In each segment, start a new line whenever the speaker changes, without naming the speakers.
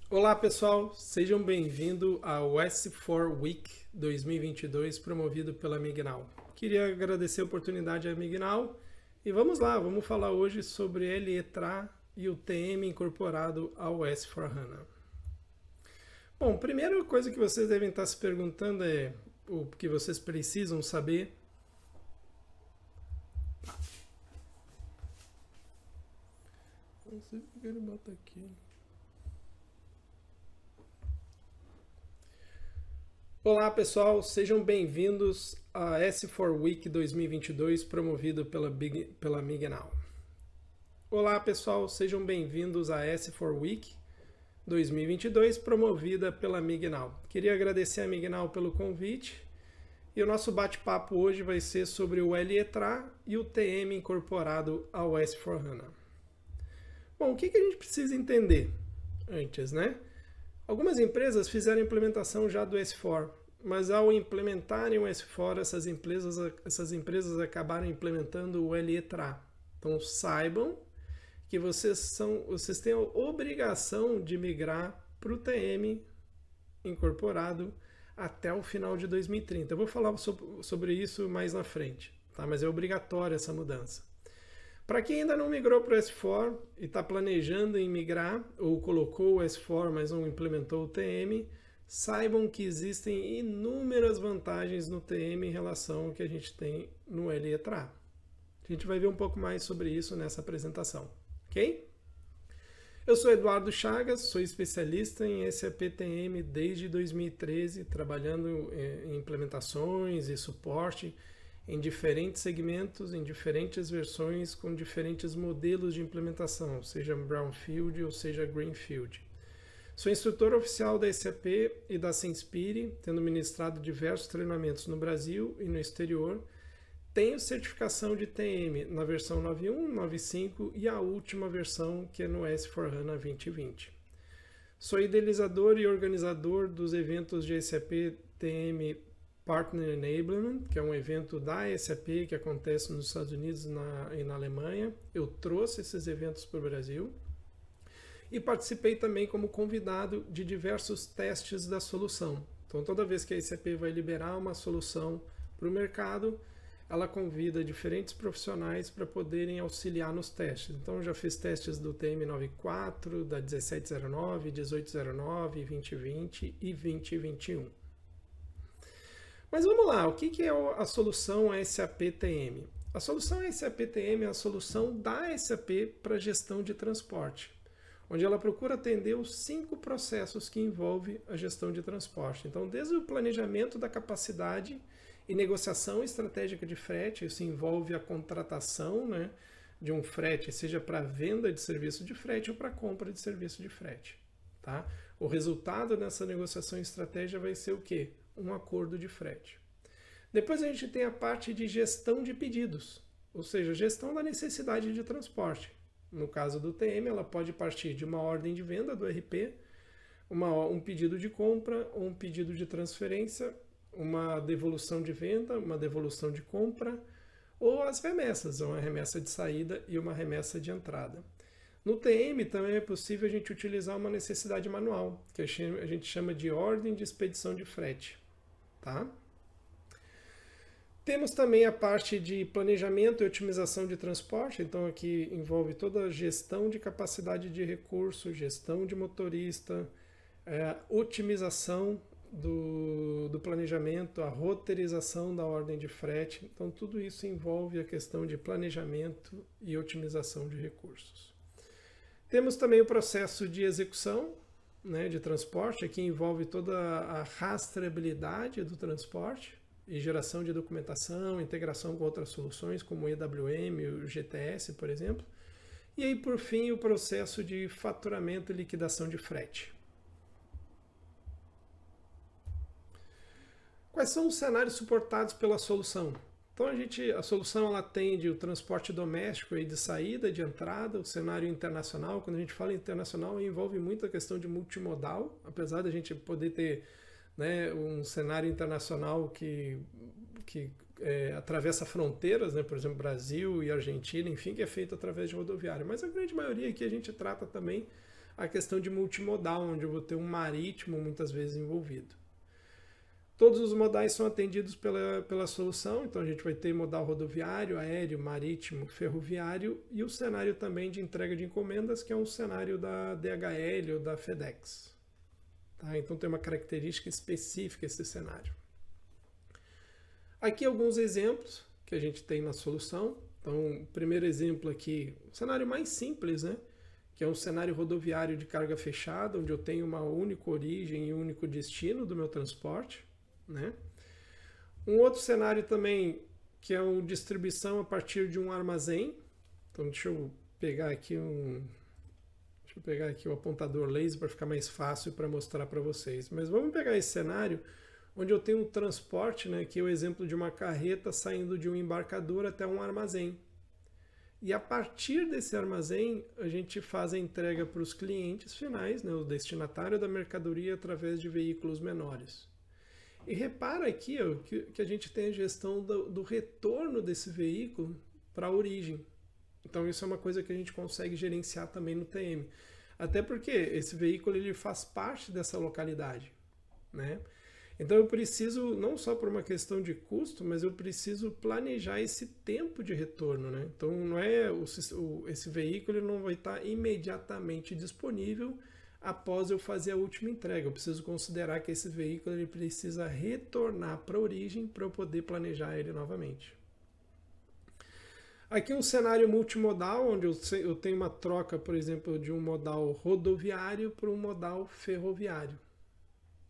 Olá pessoal, sejam bem-vindos ao S4 Week 2022 promovido pela Mignal. Queria agradecer a oportunidade à Mignal e vamos lá, vamos falar hoje sobre LE-TRA e o TM incorporado ao S4HANA. Bom, primeira coisa que vocês devem estar se perguntando é o que vocês precisam saber. Não sei por que ele bota aqui. Olá pessoal, sejam bem-vindos a S4 Week 2022 promovido pela Mignal. Olá pessoal, sejam bem-vindos a S4 Week 2022 promovida pela Mignal. Queria agradecer a Mignal pelo convite e o nosso bate-papo hoje vai ser sobre o LE-TRA e o TM incorporado ao S4HANA. Bom, o que a gente precisa entender antes, né? Algumas empresas fizeram a implementação já do S4, mas ao implementarem o S4, essas empresas acabaram implementando o LE-TRA. Então saibam que vocês têm a obrigação de migrar para o TM incorporado até o final de 2030. Eu vou falar sobre isso mais na frente, tá? Mas é obrigatória essa mudança. Para quem ainda não migrou para o S4 e está planejando em migrar, ou colocou o S4, mas não implementou o TM, saibam que existem inúmeras vantagens no TM em relação ao que a gente tem no LE-TRA. A gente vai ver um pouco mais sobre isso nessa apresentação, ok? Eu sou Eduardo Chagas, sou especialista em SAP TM desde 2013, trabalhando em implementações e suporte em diferentes segmentos, em diferentes versões, com diferentes modelos de implementação, seja Brownfield ou seja Greenfield. Sou instrutor oficial da SAP e da Senspire, tendo ministrado diversos treinamentos no Brasil e no exterior. Tenho certificação de TM na versão 9.1, 9.5 e a última versão, que é no S4HANA 2020. Sou idealizador e organizador dos eventos de SAP TM Partner Enablement, que é um evento da SAP que acontece nos Estados Unidos e na Alemanha. Eu trouxe esses eventos para o Brasil e participei também como convidado de diversos testes da solução. Então, toda vez que a SAP vai liberar uma solução para o mercado, ela convida diferentes profissionais para poderem auxiliar nos testes. Então, eu já fiz testes do TM94, da 1709, 1809, 2020 e 2021. Mas vamos lá, o que é a solução SAP TM? A solução SAP TM é a solução da SAP para gestão de transporte, onde ela procura atender os 5 processos que envolvem a gestão de transporte. Então, desde o planejamento da capacidade e negociação estratégica de frete, isso envolve a contratação, né, de um frete, seja para venda de serviço de frete ou para compra de serviço de frete. Tá? O resultado dessa negociação estratégica vai ser o quê? Um acordo de frete. Depois a gente tem a parte de gestão de pedidos, ou seja, gestão da necessidade de transporte. No caso do TM, ela pode partir de uma ordem de venda do RP, um pedido de compra, ou um pedido de transferência, uma devolução de venda, uma devolução de compra, ou as remessas, uma remessa de saída e uma remessa de entrada. No TM também é possível a gente utilizar uma necessidade manual, que a gente chama de ordem de expedição de frete. Tá? Temos também a parte de planejamento e otimização de transporte, então aqui envolve toda a gestão de capacidade de recurso, gestão de motorista, otimização do planejamento, a roteirização da ordem de frete. Então tudo isso envolve a questão de planejamento e otimização de recursos. Temos também o processo de execução, né, de transporte, aqui envolve toda a rastreabilidade do transporte e geração de documentação, integração com outras soluções como o EWM, o GTS, por exemplo. E aí, por fim, o processo de faturamento e liquidação de frete. Quais são os cenários suportados pela solução? Então a solução ela atende o transporte doméstico aí de saída, de entrada, o cenário internacional. Quando a gente fala internacional, envolve muito a questão de multimodal, apesar de a gente poder ter, né, um cenário internacional que atravessa fronteiras, né, por exemplo, Brasil e Argentina, enfim, que é feito através de rodoviária. Mas a grande maioria aqui a gente trata também a questão de multimodal, onde eu vou ter um marítimo muitas vezes envolvido. Todos os modais são atendidos pela solução, então a gente vai ter modal rodoviário, aéreo, marítimo, ferroviário e o cenário também de entrega de encomendas, que é um cenário da DHL ou da FedEx. Tá? Então tem uma característica específica esse cenário. Aqui alguns exemplos que a gente tem na solução. Então, o primeiro exemplo aqui, o cenário mais simples, né? Que é um cenário rodoviário de carga fechada, onde eu tenho uma única origem e um único destino do meu transporte. Né? Um outro cenário também, que é uma distribuição a partir de um armazém. Então, deixa eu pegar aqui o apontador laser para ficar mais fácil para mostrar para vocês. Mas vamos pegar esse cenário onde eu tenho um transporte, né, que é o exemplo de uma carreta saindo de um embarcador até um armazém. E a partir desse armazém, a gente faz a entrega para os clientes finais, né, o destinatário da mercadoria, através de veículos menores. E repara aqui ó, que a gente tem a gestão do retorno desse veículo para a origem. Então isso é uma coisa que a gente consegue gerenciar também no TM. Até porque esse veículo ele faz parte dessa localidade. Né? Então eu preciso, não só por uma questão de custo, mas eu preciso planejar esse tempo de retorno. Né? Então não é esse veículo ele não vai estar imediatamente disponível após eu fazer a última entrega. Eu preciso considerar que esse veículo ele precisa retornar para a origem para eu poder planejar ele novamente. Aqui um cenário multimodal, onde eu tenho uma troca, por exemplo, de um modal rodoviário para um modal ferroviário.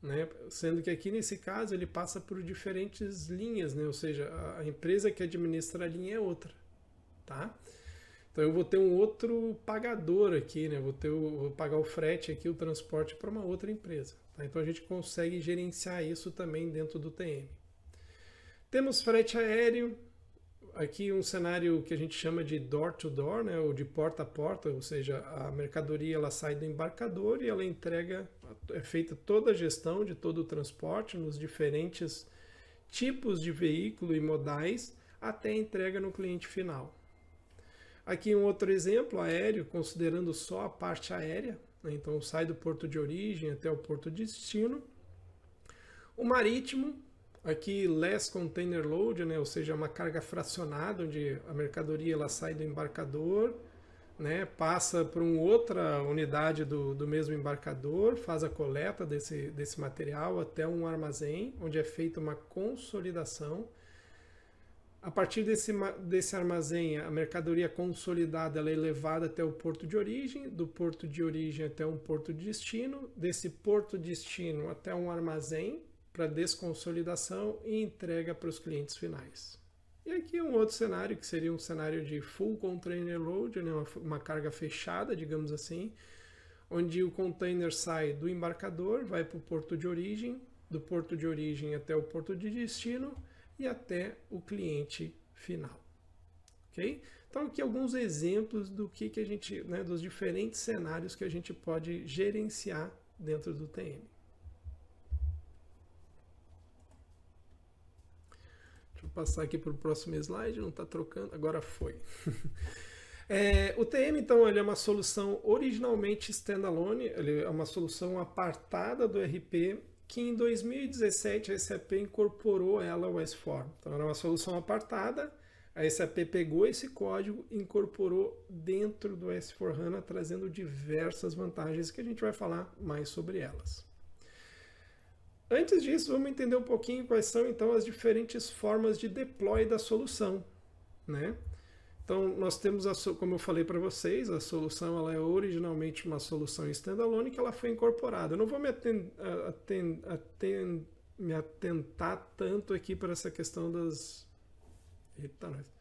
Né? Sendo que aqui nesse caso ele passa por diferentes linhas, né? Ou seja, a empresa que administra a linha é outra. Tá? Então eu vou ter um outro pagador aqui, né? Vou pagar o frete aqui, o transporte para uma outra empresa. Tá? Então a gente consegue gerenciar isso também dentro do TM. Temos frete aéreo, aqui um cenário que a gente chama de door-to-door, né? Ou de porta a porta, ou seja, a mercadoria ela sai do embarcador e ela entrega, é feita toda a gestão de todo o transporte nos diferentes tipos de veículo e modais até a entrega no cliente final. Aqui um outro exemplo, aéreo, considerando só a parte aérea, né? Então sai do porto de origem até o porto de destino. O marítimo, aqui less container load, né? Ou seja, uma carga fracionada, onde a mercadoria ela sai do embarcador, né? Passa por uma outra unidade do mesmo embarcador, faz a coleta desse material até um armazém, onde é feita uma consolidação. A partir desse armazém, a mercadoria consolidada ela é levada até o porto de origem, do porto de origem até um porto de destino, desse porto de destino até um armazém para desconsolidação e entrega para os clientes finais. E aqui um outro cenário, que seria um cenário de full container load, né, uma carga fechada, digamos assim, onde o container sai do embarcador, vai para o porto de origem, do porto de origem até o porto de destino, e até o cliente final. Okay? Então aqui alguns exemplos do que a gente, né, dos diferentes cenários que a gente pode gerenciar dentro do TM. Deixa eu passar aqui para o próximo slide, não está trocando, agora foi. O TM, então, ele é uma solução originalmente standalone, ele é uma solução apartada do RP, que em 2017 a SAP incorporou ela ao S4. Então era uma solução apartada, a SAP pegou esse código e incorporou dentro do S4HANA, trazendo diversas vantagens que a gente vai falar mais sobre elas. Antes disso, vamos entender um pouquinho quais são então as diferentes formas de deploy da solução. Né? Então, nós temos, como eu falei para vocês, a solução ela é originalmente uma solução standalone que ela foi incorporada. Eu não vou me atentar tanto aqui para essa questão das... Eita, nós.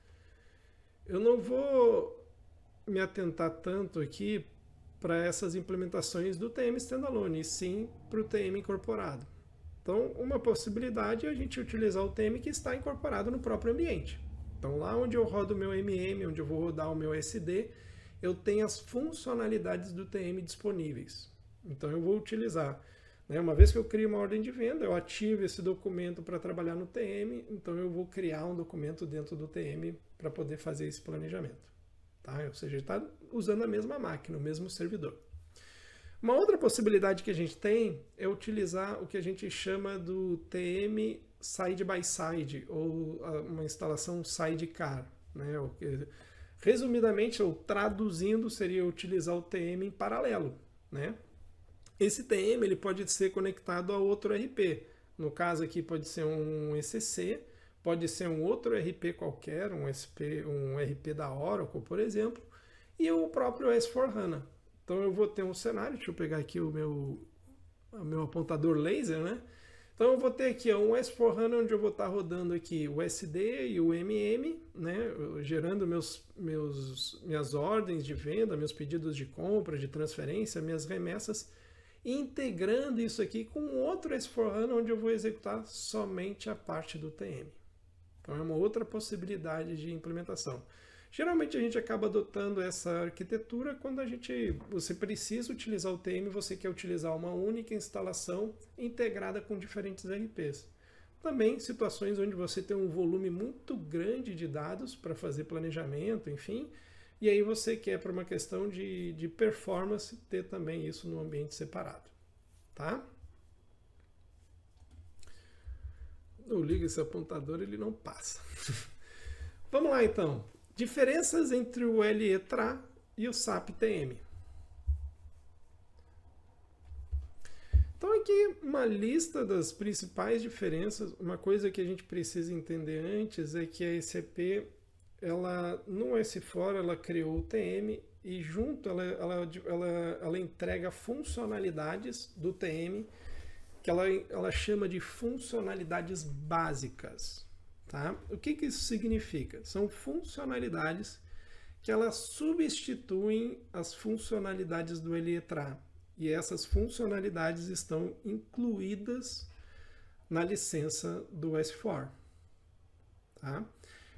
Eu não vou me atentar tanto aqui para essas implementações do TM standalone, e sim para o TM incorporado. Então, uma possibilidade é a gente utilizar o TM que está incorporado no próprio ambiente. Então, lá onde eu rodo o meu MM, onde eu vou rodar o meu SD, eu tenho as funcionalidades do TM disponíveis. Então, eu vou utilizar. Né? Uma vez que eu crio uma ordem de venda, eu ativo esse documento para trabalhar no TM, então eu vou criar um documento dentro do TM para poder fazer esse planejamento. Tá? Ou seja, ele está usando a mesma máquina, o mesmo servidor. Uma outra possibilidade que a gente tem é utilizar o que a gente chama do TM side by side, ou uma instalação sidecar, né? Resumidamente, ou traduzindo, seria utilizar o TM em paralelo, né? Esse TM ele pode ser conectado a outro RP. No caso aqui pode ser um ECC, pode ser um outro RP qualquer, um RP da Oracle, por exemplo, e o próprio S4HANA. Então eu vou ter um cenário, deixa eu pegar aqui o meu apontador laser, né? Então eu vou ter aqui um S4HANA onde eu vou estar rodando aqui o SD e o MM, né? Gerando minhas ordens de venda, meus pedidos de compra, de transferência, minhas remessas, integrando isso aqui com outro S4HANA onde eu vou executar somente a parte do TM. Então é uma outra possibilidade de implementação. Geralmente a gente acaba adotando essa arquitetura quando você precisa utilizar o TM, você quer utilizar uma única instalação integrada com diferentes RPs. Também situações onde você tem um volume muito grande de dados para fazer planejamento, enfim, e aí você quer, por uma questão de performance, ter também isso no ambiente separado. Tá? Eu ligo esse apontador, ele não passa. Vamos lá então. Diferenças entre o LE-TRA e o SAP TM. Então aqui uma lista das principais diferenças. Uma coisa que a gente precisa entender antes é que a SAP, no S4, ela criou o TM e junto ela entrega funcionalidades do TM que ela chama de funcionalidades básicas. Tá? O que isso significa? São funcionalidades que elas substituem as funcionalidades do LE-TRA. E essas funcionalidades estão incluídas na licença do S4. Tá?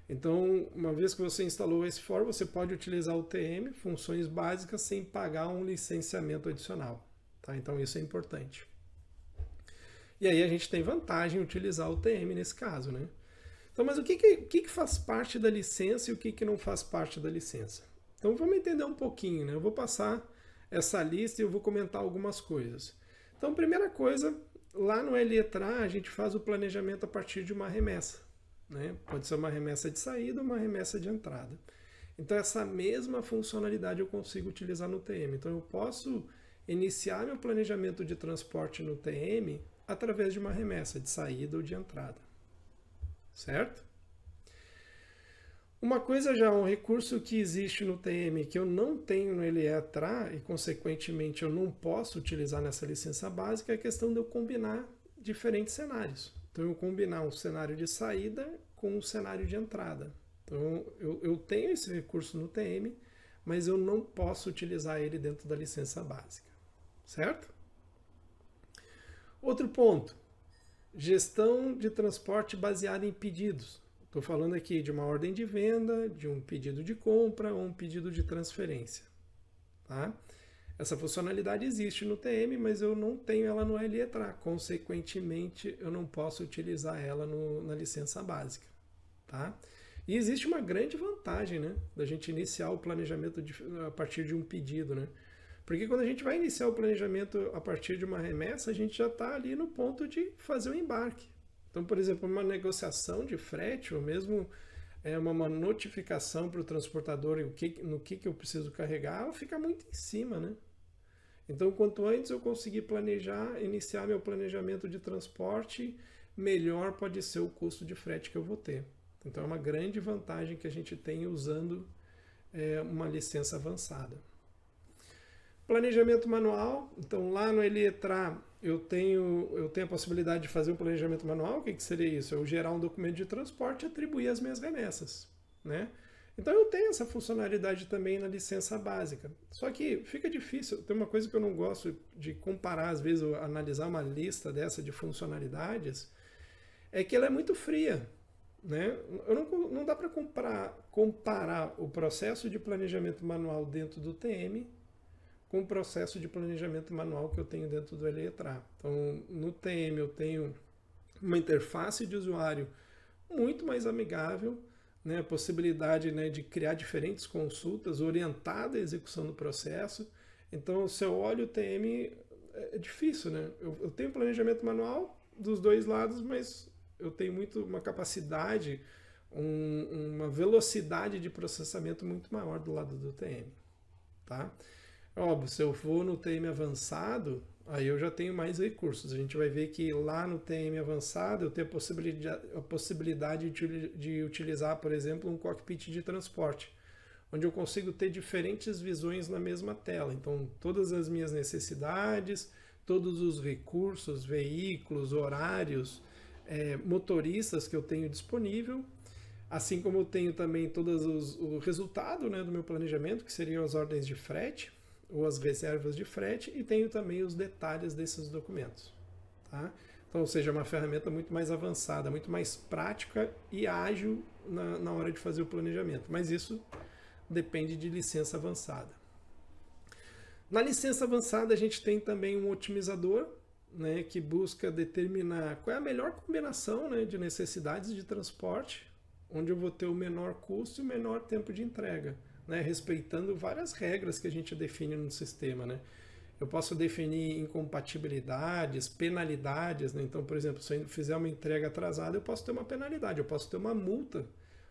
Então, uma vez que você instalou o S4, você pode utilizar o TM, funções básicas, sem pagar um licenciamento adicional. Tá? Então, isso é importante. E aí a gente tem vantagem em utilizar o TM nesse caso, né? Então, mas o que faz parte da licença e o que não faz parte da licença? Então vamos entender um pouquinho, né? Eu vou passar essa lista e eu vou comentar algumas coisas. Então, primeira coisa, lá no LE-TRA a gente faz o planejamento a partir de uma remessa, né? Pode ser uma remessa de saída ou uma remessa de entrada. Então essa mesma funcionalidade eu consigo utilizar no TM. Então eu posso iniciar meu planejamento de transporte no TM através de uma remessa de saída ou de entrada. Certo? Uma coisa já, um recurso que existe no TM que eu não tenho no LE-TRA e consequentemente eu não posso utilizar nessa licença básica é a questão de eu combinar diferentes cenários. Então eu combinar um cenário de saída com um cenário de entrada. Então eu tenho esse recurso no TM, mas eu não posso utilizar ele dentro da licença básica. Certo? Outro ponto. Gestão de transporte baseada em pedidos. Estou falando aqui de uma ordem de venda, de um pedido de compra ou um pedido de transferência. Tá? Essa funcionalidade existe no TM, mas eu não tenho ela no LE-TRA. Consequentemente, eu não posso utilizar ela na licença básica. Tá? E existe uma grande vantagem, né, da gente iniciar o planejamento a partir de um pedido, né? Porque quando a gente vai iniciar o planejamento a partir de uma remessa, a gente já está ali no ponto de fazer o embarque. Então, por exemplo, uma negociação de frete, ou mesmo uma notificação para o transportador no que eu preciso carregar, ela fica muito em cima, né? Então, quanto antes eu conseguir iniciar meu planejamento de transporte, melhor pode ser o custo de frete que eu vou ter. Então, é uma grande vantagem que a gente tem usando uma licença avançada. Planejamento manual, então lá no LE-TRA eu tenho a possibilidade de fazer um planejamento manual. O que seria isso? Eu gerar um documento de transporte e atribuir as minhas remessas, né? Então eu tenho essa funcionalidade também na licença básica. Só que fica difícil, tem uma coisa que eu não gosto de comparar, às vezes, analisar uma lista dessa de funcionalidades, é que ela é muito fria, né? Não dá para comparar o processo de planejamento manual dentro do TM com o processo de planejamento manual que eu tenho dentro do LE-TRA. Então, no TM eu tenho uma interface de usuário muito mais amigável, né, a possibilidade, né, de criar diferentes consultas orientada à execução do processo. Então, se eu olho o TM, é difícil, né? Eu tenho planejamento manual dos dois lados, mas eu tenho muito uma capacidade, uma velocidade de processamento muito maior do lado do TM, tá? Óbvio, se eu for no TM avançado, aí eu já tenho mais recursos. A gente vai ver que lá no TM avançado eu tenho a possibilidade de utilizar, por exemplo, um cockpit de transporte, onde eu consigo ter diferentes visões na mesma tela. Então, todas as minhas necessidades, todos os recursos, veículos, horários, motoristas que eu tenho disponível, assim como eu tenho também o resultado, né, do meu planejamento, que seriam as ordens de frete, ou as reservas de frete, e tenho também os detalhes desses documentos. Tá? Então, ou seja, é uma ferramenta muito mais avançada, muito mais prática e ágil na hora de fazer o planejamento. Mas isso depende de licença avançada. Na licença avançada, a gente tem também um otimizador, né, que busca determinar qual é a melhor combinação, né, de necessidades de transporte, onde eu vou ter o menor custo e o menor tempo de entrega, né, respeitando várias regras que a gente define no sistema, né? Eu posso definir incompatibilidades, penalidades, né? Então, por exemplo, se eu fizer uma entrega atrasada, eu posso ter uma penalidade, eu posso ter uma multa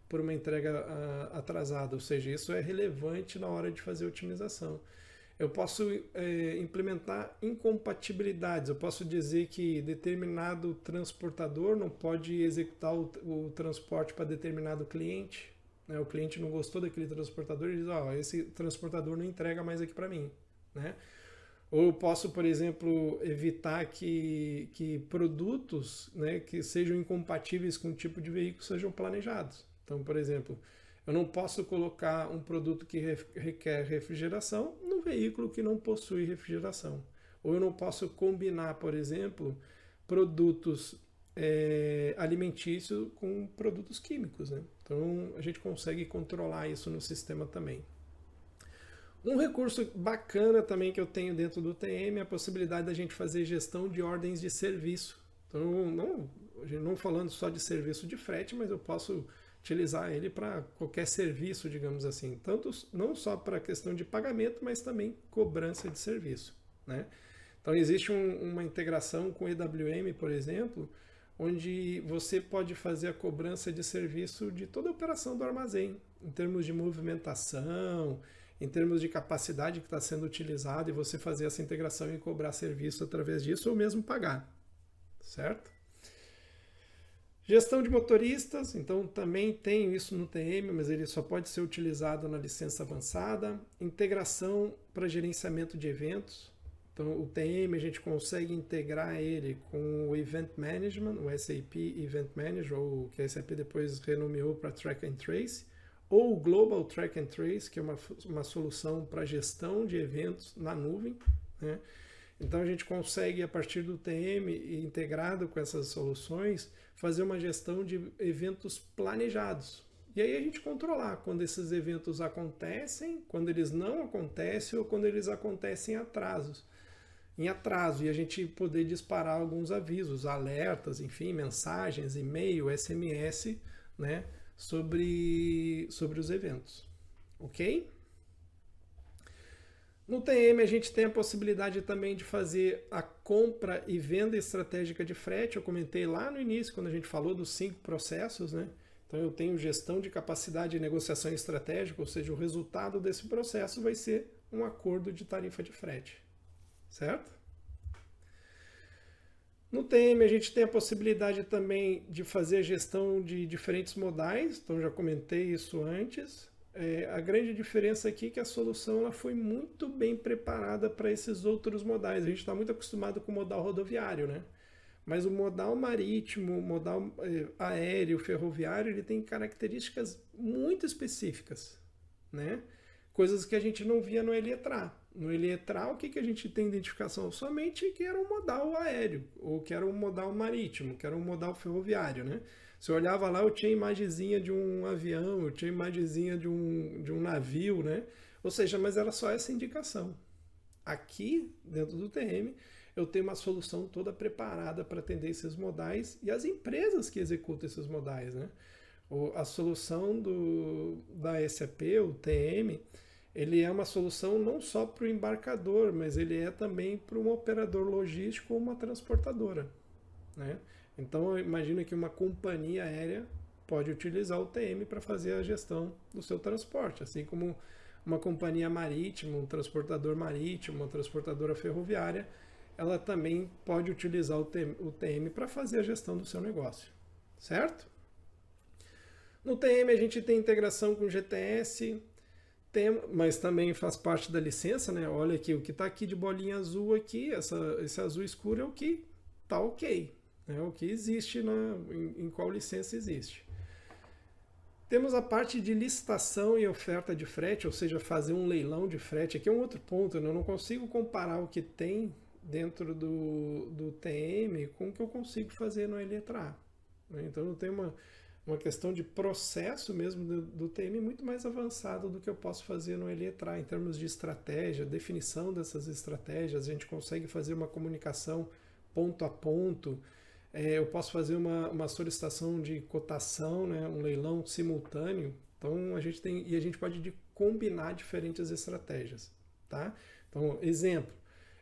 por uma entrega atrasada, ou seja, isso é relevante na hora de fazer a otimização. Eu posso implementar incompatibilidades, eu posso dizer que determinado transportador não pode executar o transporte para determinado cliente, né? O cliente não gostou daquele transportador e diz, esse transportador não entrega mais aqui para mim, né? Ou eu posso, por exemplo, evitar que produtos, né, que sejam incompatíveis com o tipo de veículo sejam planejados. Então, por exemplo, eu não posso colocar um produto que requer refrigeração num veículo que não possui refrigeração. Ou eu não posso combinar, por exemplo, produtos alimentícios com produtos químicos, né? Então a gente consegue controlar isso no sistema também. Um recurso bacana também que eu tenho dentro do TM é a possibilidade da gente fazer gestão de ordens de serviço. Então, não falando só de serviço de frete, mas eu posso utilizar ele para qualquer serviço, digamos assim, tanto não só para a questão de pagamento, mas também cobrança de serviço, né? Então existe uma integração com o EWM, por exemplo, onde você pode fazer a cobrança de serviço de toda a operação do armazém, em termos de movimentação, em termos de capacidade que está sendo utilizada, e você fazer essa integração e cobrar serviço através disso, ou mesmo pagar, certo? Gestão de motoristas, então também tenho isso no TM, mas ele só pode ser utilizado na licença avançada. Integração para gerenciamento de eventos. Então o TM a gente consegue integrar ele com o Event Management, o SAP Event Manager, ou que a SAP depois renomeou para Track and Trace, ou o Global Track and Trace, que é uma solução para gestão de eventos na nuvem, né? Então a gente consegue, a partir do TM integrado com essas soluções, fazer uma gestão de eventos planejados. E aí a gente controlar quando esses eventos acontecem, quando eles não acontecem ou quando eles acontecem em atraso. E a gente poder disparar alguns avisos, alertas, enfim, mensagens, e-mail, SMS, né, sobre os eventos. Ok? No TM a gente tem a possibilidade também de fazer a compra e venda estratégica de frete. Eu comentei lá no início, quando a gente falou dos 5 processos, né? Então eu tenho gestão de capacidade e negociação estratégica, ou seja, o resultado desse processo vai ser um acordo de tarifa de frete, certo? No TM a gente tem a possibilidade também de fazer a gestão de diferentes modais, então já comentei isso antes. A grande diferença aqui é que a solução ela foi muito bem preparada para esses outros modais. A gente está muito acostumado com o modal rodoviário, né? Mas o modal marítimo, o modal aéreo, ferroviário, ele tem características muito específicas, né? Coisas que a gente não via no Elietra. No Elietra, o que a gente tem identificação? Somente que era um modal aéreo, ou que era um modal marítimo, que era um modal ferroviário, né? Se eu olhava lá, eu tinha imagenzinha de um avião, eu tinha imagenzinha de um navio, né? Ou seja, mas era só essa indicação. Aqui, dentro do TM, eu tenho uma solução toda preparada para atender esses modais e as empresas que executam esses modais, né? A solução da SAP, o TM, ele é uma solução não só para o embarcador, mas ele é também para um operador logístico ou uma transportadora, né? Então, imagina que uma companhia aérea pode utilizar o TM para fazer a gestão do seu transporte, assim como uma companhia marítima, um transportador marítimo, uma transportadora ferroviária, ela também pode utilizar o TM para fazer a gestão do seu negócio, certo? No TM a gente tem integração com GTS, mas também faz parte da licença, né? Olha aqui, o que está aqui de bolinha azul aqui, esse azul escuro é o que está ok, né? O que existe em qual licença existe. Temos a parte de licitação e oferta de frete, ou seja, fazer um leilão de frete. Aqui é um outro ponto, né? Eu não consigo comparar o que tem dentro do TM com o que eu consigo fazer no Eletra, né? Então eu tenho uma questão de processo mesmo do TM muito mais avançado do que eu posso fazer no Eletra, em termos de estratégia, definição dessas estratégias. A gente consegue fazer uma comunicação ponto a ponto. Eu posso fazer uma solicitação de cotação, né, um leilão simultâneo. Então a gente pode combinar diferentes estratégias, tá? Então, exemplo,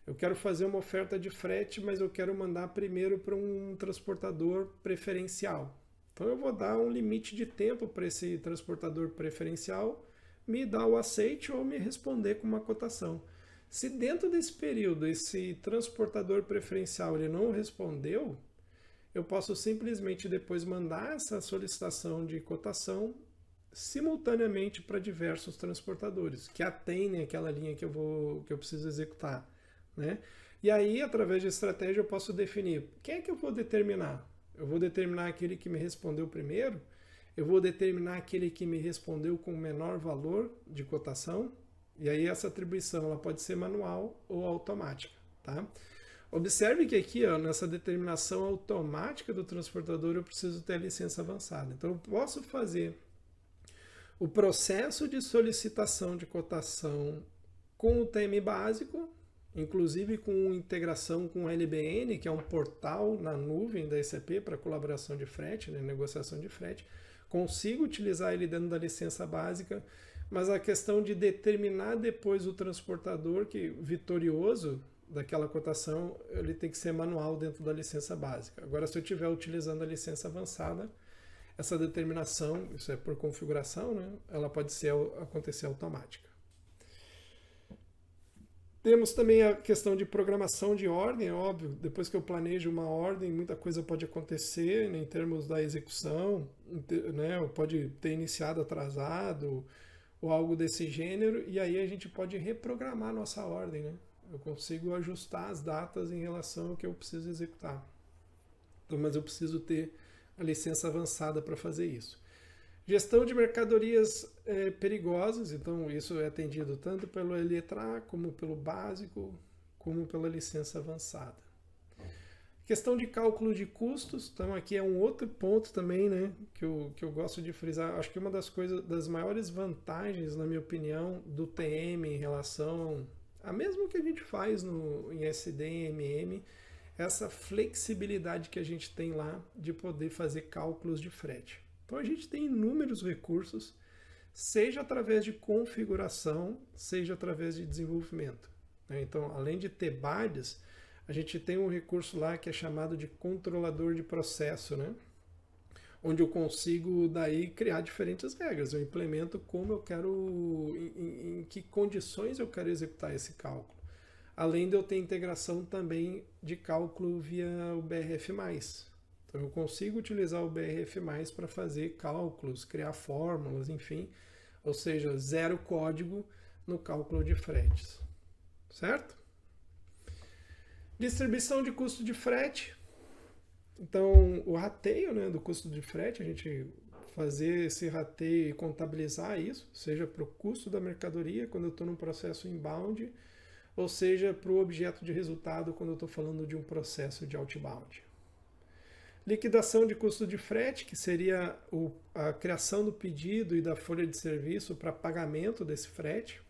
eu quero fazer uma oferta de frete, mas eu quero mandar primeiro para um transportador preferencial. Então eu vou dar um limite de tempo para esse transportador preferencial me dar o aceite ou me responder com uma cotação. Se dentro desse período esse transportador preferencial ele não respondeu, eu posso simplesmente depois mandar essa solicitação de cotação simultaneamente para diversos transportadores que atendem aquela linha que eu preciso executar, né? E aí, através de estratégia, eu posso definir quem é que eu vou determinar. Eu vou determinar aquele que me respondeu primeiro, eu vou determinar aquele que me respondeu com o menor valor de cotação, e aí essa atribuição ela pode ser manual ou automática, tá? Observe que aqui, ó, nessa determinação automática do transportador, eu preciso ter a licença avançada. Então, eu posso fazer o processo de solicitação de cotação com o TM básico, inclusive com integração com o LBN, que é um portal na nuvem da SAP para colaboração de frete, né, negociação de frete. Consigo utilizar ele dentro da licença básica, mas a questão de determinar depois o transportador vitorioso daquela cotação, ele tem que ser manual dentro da licença básica. Agora, se eu estiver utilizando a licença avançada, essa determinação, isso é por configuração, né, ela pode acontecer automática. Temos também a questão de programação de ordem, é óbvio, depois que eu planejo uma ordem, muita coisa pode acontecer, né, em termos da execução, né, pode ter iniciado atrasado, ou algo desse gênero, e aí a gente pode reprogramar a nossa ordem, né? Eu consigo ajustar as datas em relação ao que eu preciso executar. Então, mas eu preciso ter a licença avançada para fazer isso. Gestão de mercadorias perigosas, então isso é atendido tanto pelo Eletra, como pelo básico, como pela licença avançada. Questão de cálculo de custos, então aqui é um outro ponto também, né, que eu gosto de frisar. Acho que uma das maiores vantagens, na minha opinião, do TM em relação a mesmo que a gente faz em SD e MM, essa flexibilidade que a gente tem lá de poder fazer cálculos de frete. Então a gente tem inúmeros recursos, seja através de configuração, seja através de desenvolvimento, né? Então, além de ter BARDs, a gente tem um recurso lá que é chamado de controlador de processo, né? Onde eu consigo daí criar diferentes regras. Eu implemento como eu quero, em que condições eu quero executar esse cálculo. Além de eu ter integração também de cálculo via o BRF+. Então eu consigo utilizar o BRF+, para fazer cálculos, criar fórmulas, enfim. Ou seja, zero código no cálculo de fretes. Certo? Distribuição de custo de frete. Então, o rateio, né, do custo de frete, a gente fazer esse rateio e contabilizar isso, seja para o custo da mercadoria, quando eu estou num processo inbound, ou seja para o objeto de resultado, quando eu estou falando de um processo de outbound. Liquidação de custo de frete, que seria a criação do pedido e da folha de serviço para pagamento desse frete.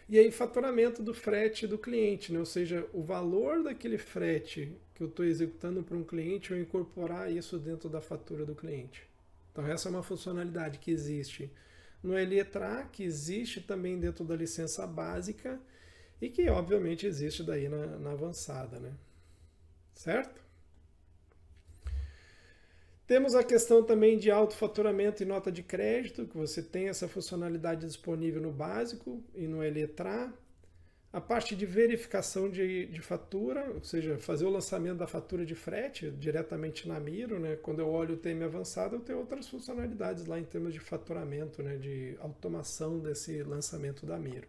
E aí, faturamento do frete do cliente, né? Ou seja, o valor daquele frete que eu estou executando para um cliente, eu incorporar isso dentro da fatura do cliente. Então, essa é uma funcionalidade que existe no LETRA, que existe também dentro da licença básica e que obviamente existe daí na avançada, né? Certo? Temos a questão também de autofaturamento e nota de crédito, que você tem essa funcionalidade disponível no básico e no LETRA. A parte de verificação de fatura, ou seja, fazer o lançamento da fatura de frete diretamente na Miro, né? Quando eu olho o TM avançado, eu tenho outras funcionalidades lá em termos de faturamento, né? De automação desse lançamento da Miro.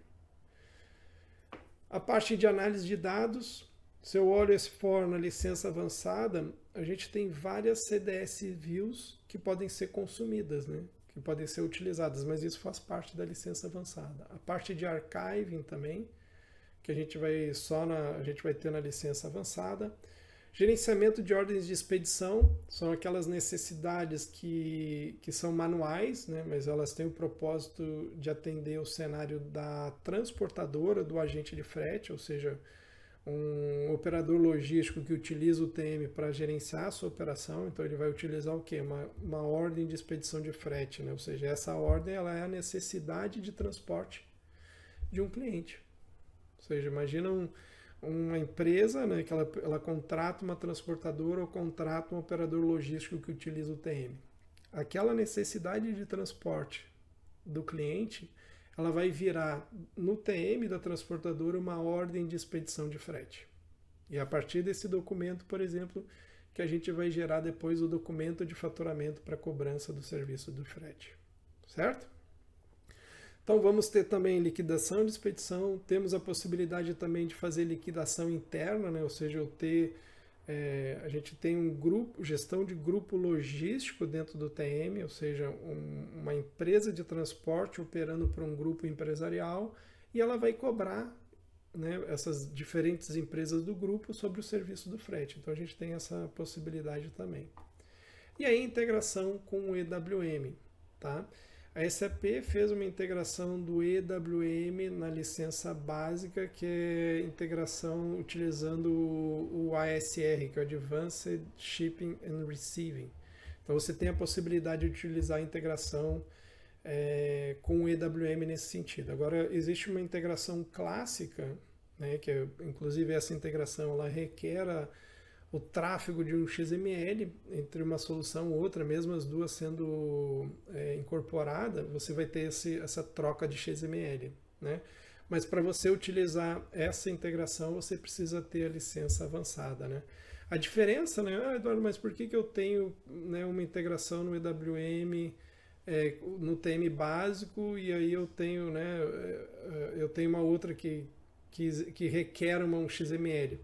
A parte de análise de dados, se eu olho esse for na licença avançada, a gente tem várias CDS views que podem ser consumidas, né? Que podem ser utilizadas, mas isso faz parte da licença avançada. A parte de archiving também, que a gente vai ter na licença avançada. Gerenciamento de ordens de expedição, são aquelas necessidades que são manuais, né, mas elas têm o propósito de atender o cenário da transportadora, do agente de frete, ou seja, um operador logístico que utiliza o TM para gerenciar a sua operação, então ele vai utilizar o quê? Uma ordem de expedição de frete, né, ou seja, essa ordem ela é a necessidade de transporte de um cliente. Ou seja, imagina uma empresa, né, que ela contrata uma transportadora ou contrata um operador logístico que utiliza o TM. Aquela necessidade de transporte do cliente, ela vai virar no TM da transportadora uma ordem de expedição de frete. E a partir desse documento, por exemplo, que a gente vai gerar depois o documento de faturamento para cobrança do serviço do frete. Certo? Então vamos ter também liquidação de expedição, temos a possibilidade também de fazer liquidação interna, né? Ou seja, a gente tem um grupo, gestão de grupo logístico dentro do TM, ou seja, uma empresa de transporte operando para um grupo empresarial e ela vai cobrar, né, essas diferentes empresas do grupo sobre o serviço do frete. Então a gente tem essa possibilidade também. E aí integração com o EWM, tá? A SAP fez uma integração do EWM na licença básica, que é integração utilizando o ASR, que é o Advanced Shipping and Receiving. Então você tem a possibilidade de utilizar a integração com o EWM nesse sentido. Agora, existe uma integração clássica, né, que inclusive essa integração ela requer o tráfego de um XML entre uma solução e outra, mesmo as duas sendo incorporadas, você vai ter essa troca de XML, né? Mas para você utilizar essa integração, você precisa ter a licença avançada, né? A diferença, né? Eduardo, mas por que eu tenho, né, uma integração no EWM, no TM básico, e aí eu tenho, né, eu tenho uma outra que requer um XML?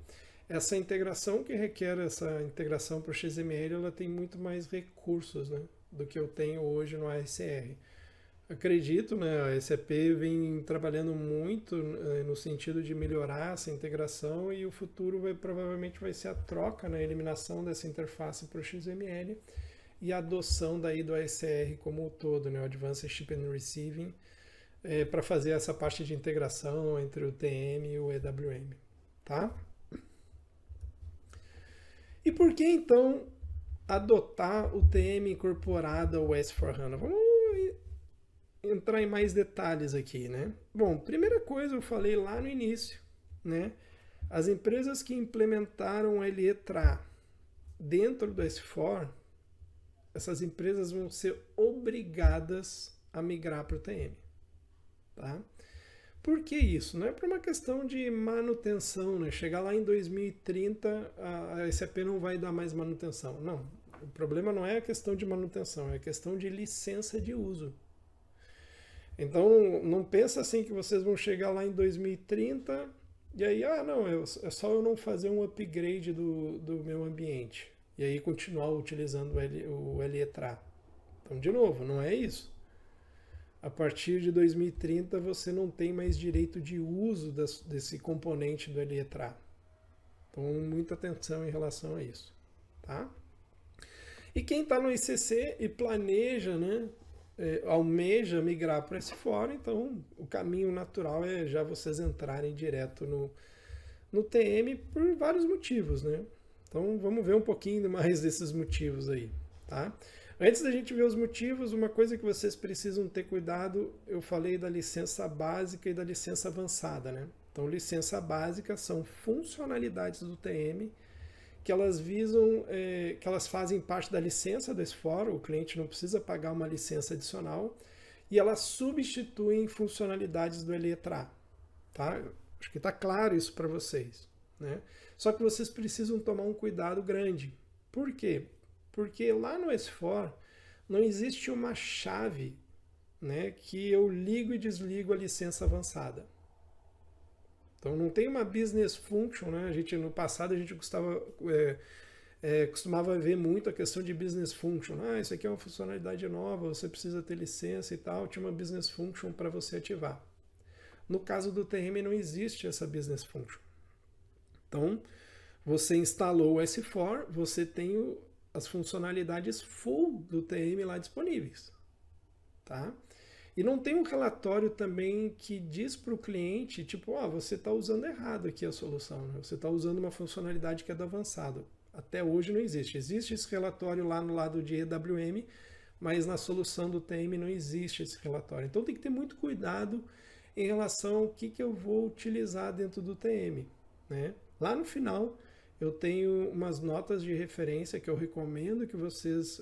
Essa integração que requer essa integração para o XML, ela tem muito mais recursos, né, do que eu tenho hoje no ASR. Acredito, né, a SAP vem trabalhando muito no sentido de melhorar essa integração e o futuro provavelmente vai ser a troca, né, a eliminação dessa interface para o XML e a adoção daí do ASR como um todo, né, o Advanced Shipping and Receiving, para fazer essa parte de integração entre o TM e o EWM, tá? E por que então adotar o TM incorporado ao S4HANA? Vamos entrar em mais detalhes aqui, né? Bom, primeira coisa eu falei lá no início, né? As empresas que implementaram o LETRA dentro do S4, essas empresas vão ser obrigadas a migrar para o TM, tá? Por que isso? Não é por uma questão de manutenção, né? Chegar lá em 2030, a SAP não vai dar mais manutenção. Não, o problema não é a questão de manutenção, é a questão de licença de uso. Então, não pensa assim que vocês vão chegar lá em 2030 e aí, não, é só eu não fazer um upgrade do meu ambiente e aí continuar utilizando o LETRA. Então, de novo, não é isso. A partir de 2030 você não tem mais direito de uso desse componente do LETRA. Então, muita atenção em relação a isso, tá? E quem está no ICC e planeja, né, almeja migrar para S4, então o caminho natural é já vocês entrarem direto no TM por vários motivos, né? Então, vamos ver um pouquinho mais desses motivos aí, tá? Antes da gente ver os motivos, uma coisa que vocês precisam ter cuidado, eu falei da licença básica e da licença avançada, né? Então, licença básica são funcionalidades do TM que elas visam, que elas fazem parte da licença do S4, o cliente não precisa pagar uma licença adicional, e elas substituem funcionalidades do Eletra, tá? Acho que está claro isso para vocês, né? Só que vocês precisam tomar um cuidado grande. Por quê? Porque lá no S4 não existe uma chave, né, que eu ligo e desligo a licença avançada. Então não tem uma business function, né? No passado a gente costumava ver muito a questão de business function. Isso aqui é uma funcionalidade nova, você precisa ter licença e tal. Tinha uma business function para você ativar. No caso do TM não existe essa business function. Então você instalou o S4, você tem as funcionalidades full do TM lá disponíveis, tá? E não tem um relatório também que diz para o cliente, tipo, você está usando errado aqui a solução, né? Você está usando uma funcionalidade que é do avançado. Até hoje não existe. Existe esse relatório lá no lado de EWM, mas na solução do TM não existe esse relatório. Então tem que ter muito cuidado em relação ao que eu vou utilizar dentro do TM, né? Lá no final eu tenho umas notas de referência que eu recomendo que vocês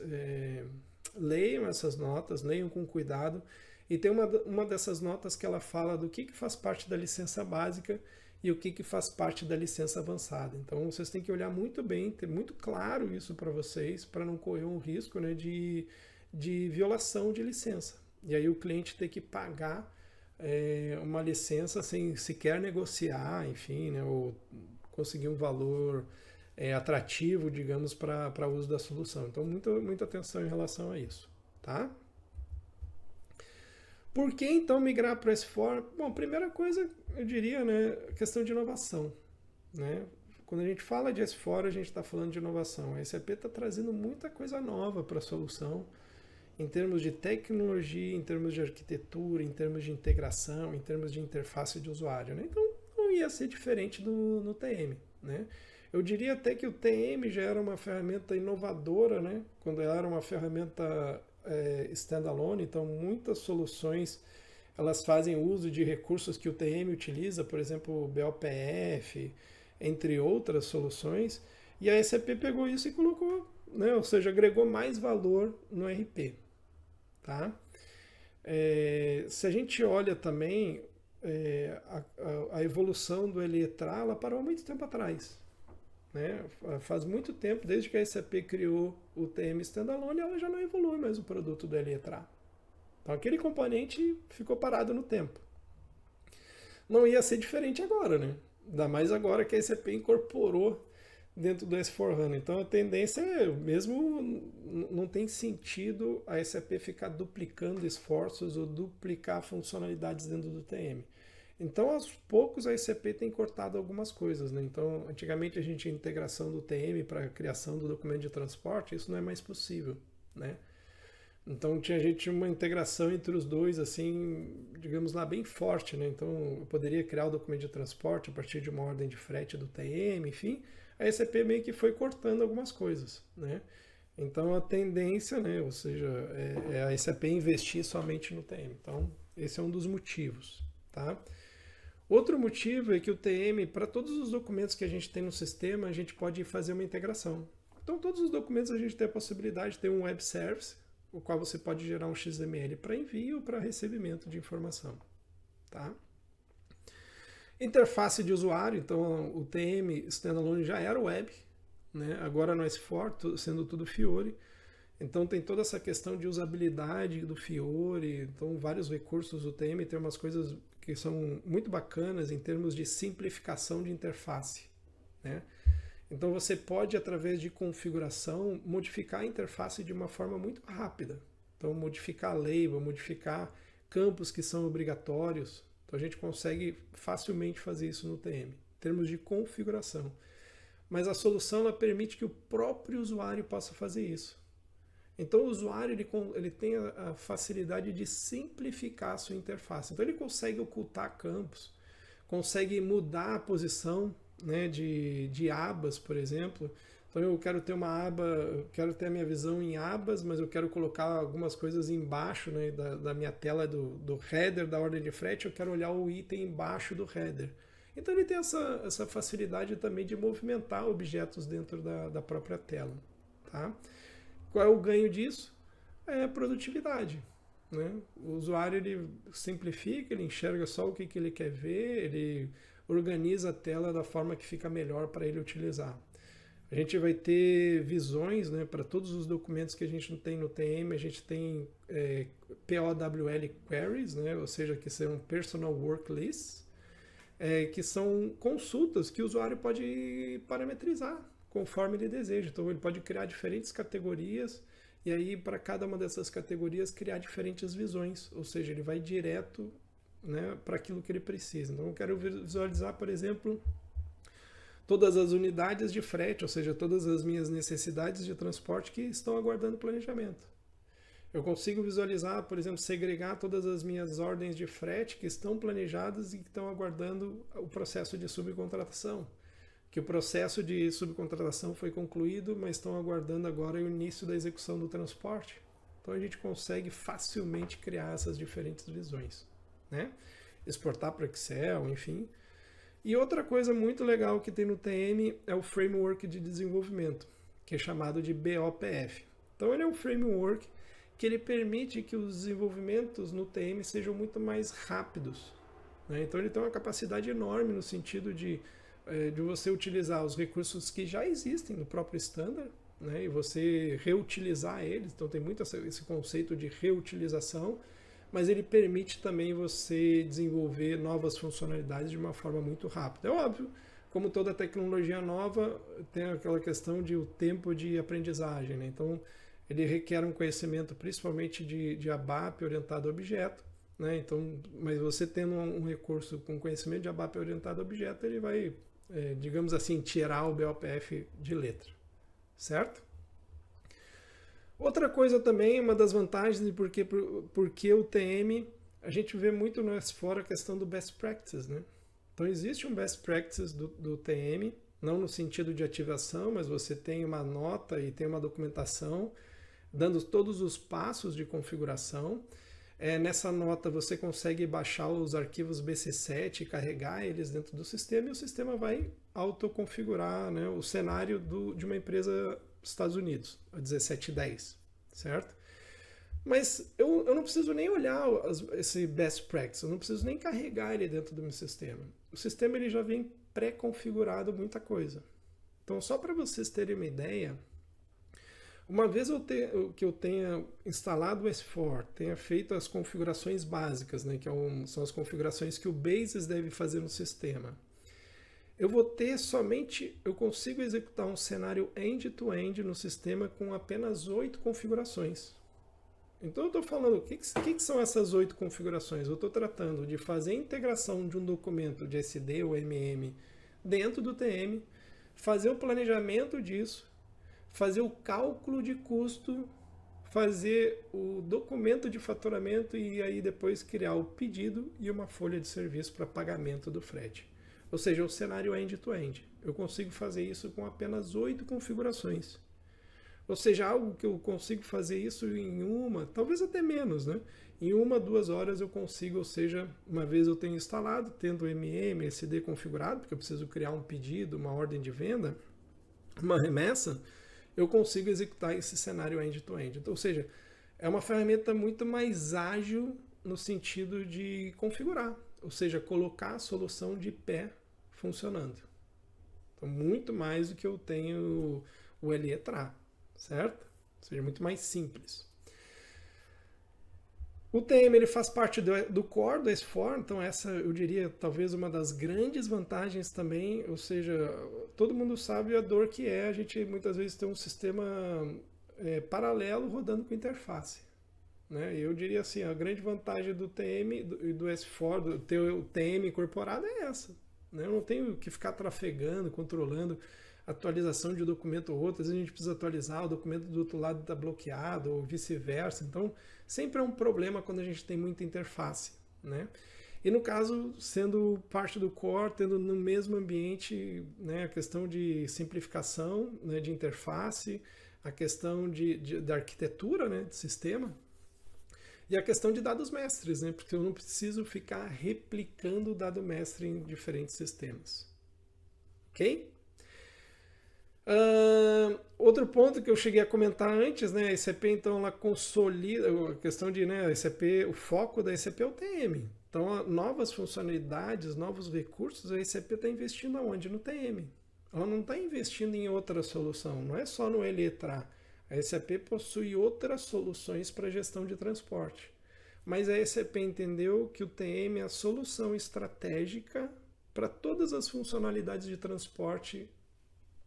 leiam essas notas, leiam com cuidado. E tem uma dessas notas que ela fala do que faz parte da licença básica e o que faz parte da licença avançada. Então vocês têm que olhar muito bem, ter muito claro isso para vocês, para não correr um risco, né, de violação de licença. E aí o cliente ter que pagar uma licença sem sequer negociar, enfim, né, ou conseguir um valor atrativo, digamos, para uso da solução. Então muita atenção em relação a isso, tá? Por que então migrar para o S4? Bom, primeira coisa, eu diria, né, questão de inovação, né? Quando a gente fala de S4, a gente está falando de inovação. A SAP está trazendo muita coisa nova para a solução, em termos de tecnologia, em termos de arquitetura, em termos de integração, em termos de interface de usuário, né? Então, não ia ser diferente no TM, né? Eu diria até que o TM já era uma ferramenta inovadora, né? Quando ela era uma ferramenta standalone, então muitas soluções elas fazem uso de recursos que o TM utiliza, por exemplo, o BOPF, entre outras soluções, e a SAP pegou isso e colocou, né, ou seja, agregou mais valor no RP. Tá? Se a gente olha também a evolução do Eletra, ela parou há muito tempo atrás. Né? Faz muito tempo, desde que a SAP criou o TM Standalone, ela já não evolui mais o produto do Eletra. Então aquele componente ficou parado no tempo. Não ia ser diferente agora, né? Ainda mais agora que a SAP incorporou dentro do S4HANA. Então a tendência é, mesmo não tem sentido a SAP ficar duplicando esforços ou duplicar funcionalidades dentro do TM. Então, aos poucos, a SAP tem cortado algumas coisas, né? Então, antigamente a gente tinha integração do TM para a criação do documento de transporte, isso não é mais possível, né? Então, a gente tinha uma integração entre os dois, assim, digamos lá, bem forte, né? Então, eu poderia criar o documento de transporte a partir de uma ordem de frete do TM, enfim. A SAP meio que foi cortando algumas coisas, né? Então, a tendência, né? Ou seja, é a SAP investir somente no TM. Então, esse é um dos motivos, tá? Outro motivo é que o TM, para todos os documentos que a gente tem no sistema, a gente pode fazer uma integração. Então, todos os documentos a gente tem a possibilidade de ter um web service, o qual você pode gerar um XML para envio ou para recebimento de informação. Tá? Interface de usuário, então o TM Standalone já era web, né? Agora no S4, sendo tudo Fiori. Então tem toda essa questão de usabilidade do Fiori, então vários recursos do TM, tem umas coisas que são muito bacanas em termos de simplificação de interface, né? Então você pode, através de configuração, modificar a interface de uma forma muito rápida. Então modificar label, modificar campos que são obrigatórios. Então a gente consegue facilmente fazer isso no TM, em termos de configuração. Mas a solução ela permite que o próprio usuário possa fazer isso. Então o usuário ele tem a facilidade de simplificar a sua interface. Então ele consegue ocultar campos, consegue mudar a posição, né, de abas, por exemplo, Então eu quero ter uma aba, eu quero ter a minha visão em abas, mas eu quero colocar algumas coisas embaixo, né, da minha tela do header da ordem de frete, eu quero olhar o item embaixo do header. Então ele tem essa facilidade também de movimentar objetos dentro da própria tela. Tá? Qual é o ganho disso? É a produtividade. Né? O usuário ele simplifica, ele enxerga só o que ele quer ver, ele organiza a tela da forma que fica melhor para ele utilizar. A gente vai ter visões, né, para todos os documentos que a gente não tem no TM, a gente tem POWL queries, né, ou seja, que são Personal Work Lists, que são consultas que o usuário pode parametrizar conforme ele deseja. Então ele pode criar diferentes categorias e aí para cada uma dessas categorias criar diferentes visões, ou seja, ele vai direto, né, para aquilo que ele precisa. Então eu quero visualizar, por exemplo, todas as unidades de frete, ou seja, todas as minhas necessidades de transporte que estão aguardando planejamento. Eu consigo visualizar, por exemplo, segregar todas as minhas ordens de frete que estão planejadas e que estão aguardando o processo de subcontratação. Que o processo de subcontratação foi concluído, mas estão aguardando agora o início da execução do transporte. Então a gente consegue facilmente criar essas diferentes visões, né? Exportar para Excel, enfim. E outra coisa muito legal que tem no TM é o Framework de Desenvolvimento, que é chamado de BOPF. Então ele é um framework que ele permite que os desenvolvimentos no TM sejam muito mais rápidos. Né? Então ele tem uma capacidade enorme no sentido de você utilizar os recursos que já existem no próprio standard, né? E você reutilizar eles. Então tem muito esse conceito de reutilização, mas ele permite também você desenvolver novas funcionalidades de uma forma muito rápida. É óbvio, como toda tecnologia nova, tem aquela questão de o tempo de aprendizagem, né? Então, ele requer um conhecimento principalmente de ABAP orientado a objeto, né? Então, mas você tendo um recurso com conhecimento de ABAP orientado a objeto, ele vai, digamos assim, tirar o BOPF de letra, certo? Outra coisa também, uma das vantagens de porque o TM, a gente vê muito no S4 a questão do best practice, né? Então existe um best practice do TM, não no sentido de ativação, mas você tem uma nota e tem uma documentação dando todos os passos de configuração. Nessa nota você consegue baixar os arquivos BC7 e carregar eles dentro do sistema e o sistema vai autoconfigurar, né, o cenário de uma empresa dos Estados Unidos, a 1710, certo? Mas eu não preciso nem olhar esse best practice, eu não preciso nem carregar ele dentro do meu sistema. O sistema ele já vem pré-configurado muita coisa. Então, só para vocês terem uma ideia, uma vez que eu tenha instalado o S4, tenha feito as configurações básicas, né, que são as configurações que o Basis deve fazer no sistema, eu vou ter eu consigo executar um cenário end-to-end no sistema com apenas 8 configurações. Então eu estou falando, o que são essas 8 configurações? Eu estou tratando de fazer a integração de um documento de SD ou MM dentro do TM, fazer o planejamento disso, fazer o cálculo de custo, fazer o documento de faturamento e aí depois criar o pedido e uma folha de serviço para pagamento do frete. Ou seja, o cenário end-to-end. Eu consigo fazer isso com apenas 8 configurações. Ou seja, algo que eu consigo fazer isso em talvez até menos, né? Em 1-2 horas eu consigo, ou seja, uma vez eu tenho instalado, tendo MM, SD configurado, porque eu preciso criar um pedido, uma ordem de venda, uma remessa, eu consigo executar esse cenário end-to-end. Então, ou seja, é uma ferramenta muito mais ágil no sentido de configurar, ou seja, colocar a solução de pé funcionando. Então, muito mais do que eu tenho o LE-TRA, certo? Ou seja, muito mais simples. O TM ele faz parte do core do S4, então essa eu diria talvez uma das grandes vantagens também, ou seja, todo mundo sabe a dor que é a gente muitas vezes ter um sistema paralelo rodando com interface. Né? Eu diria assim, a grande vantagem do TM e do S4, do ter o TM incorporado é essa. Né? Eu não tenho que ficar trafegando, controlando atualização de um documento ou outro. Às vezes a gente precisa atualizar, o documento do outro lado está bloqueado ou vice-versa. Então, sempre é um problema quando a gente tem muita interface. Né? E no caso, sendo parte do core, tendo no mesmo ambiente, né, a questão de simplificação, né, de interface, a questão da arquitetura, né, de sistema, e a questão de dados mestres, né, porque eu não preciso ficar replicando o dado mestre em diferentes sistemas. Ok? Outro ponto que eu cheguei a comentar antes, né, a ECP então ela consolida a questão de, né, a ECP, o foco da ECP é o TM. Então, novas funcionalidades, novos recursos, a ECP está investindo aonde? No TM. Ela não está investindo em outra solução, não é só no Eletra. A ECP possui outras soluções para gestão de transporte. Mas a ECP entendeu que o TM é a solução estratégica para todas as funcionalidades de transporte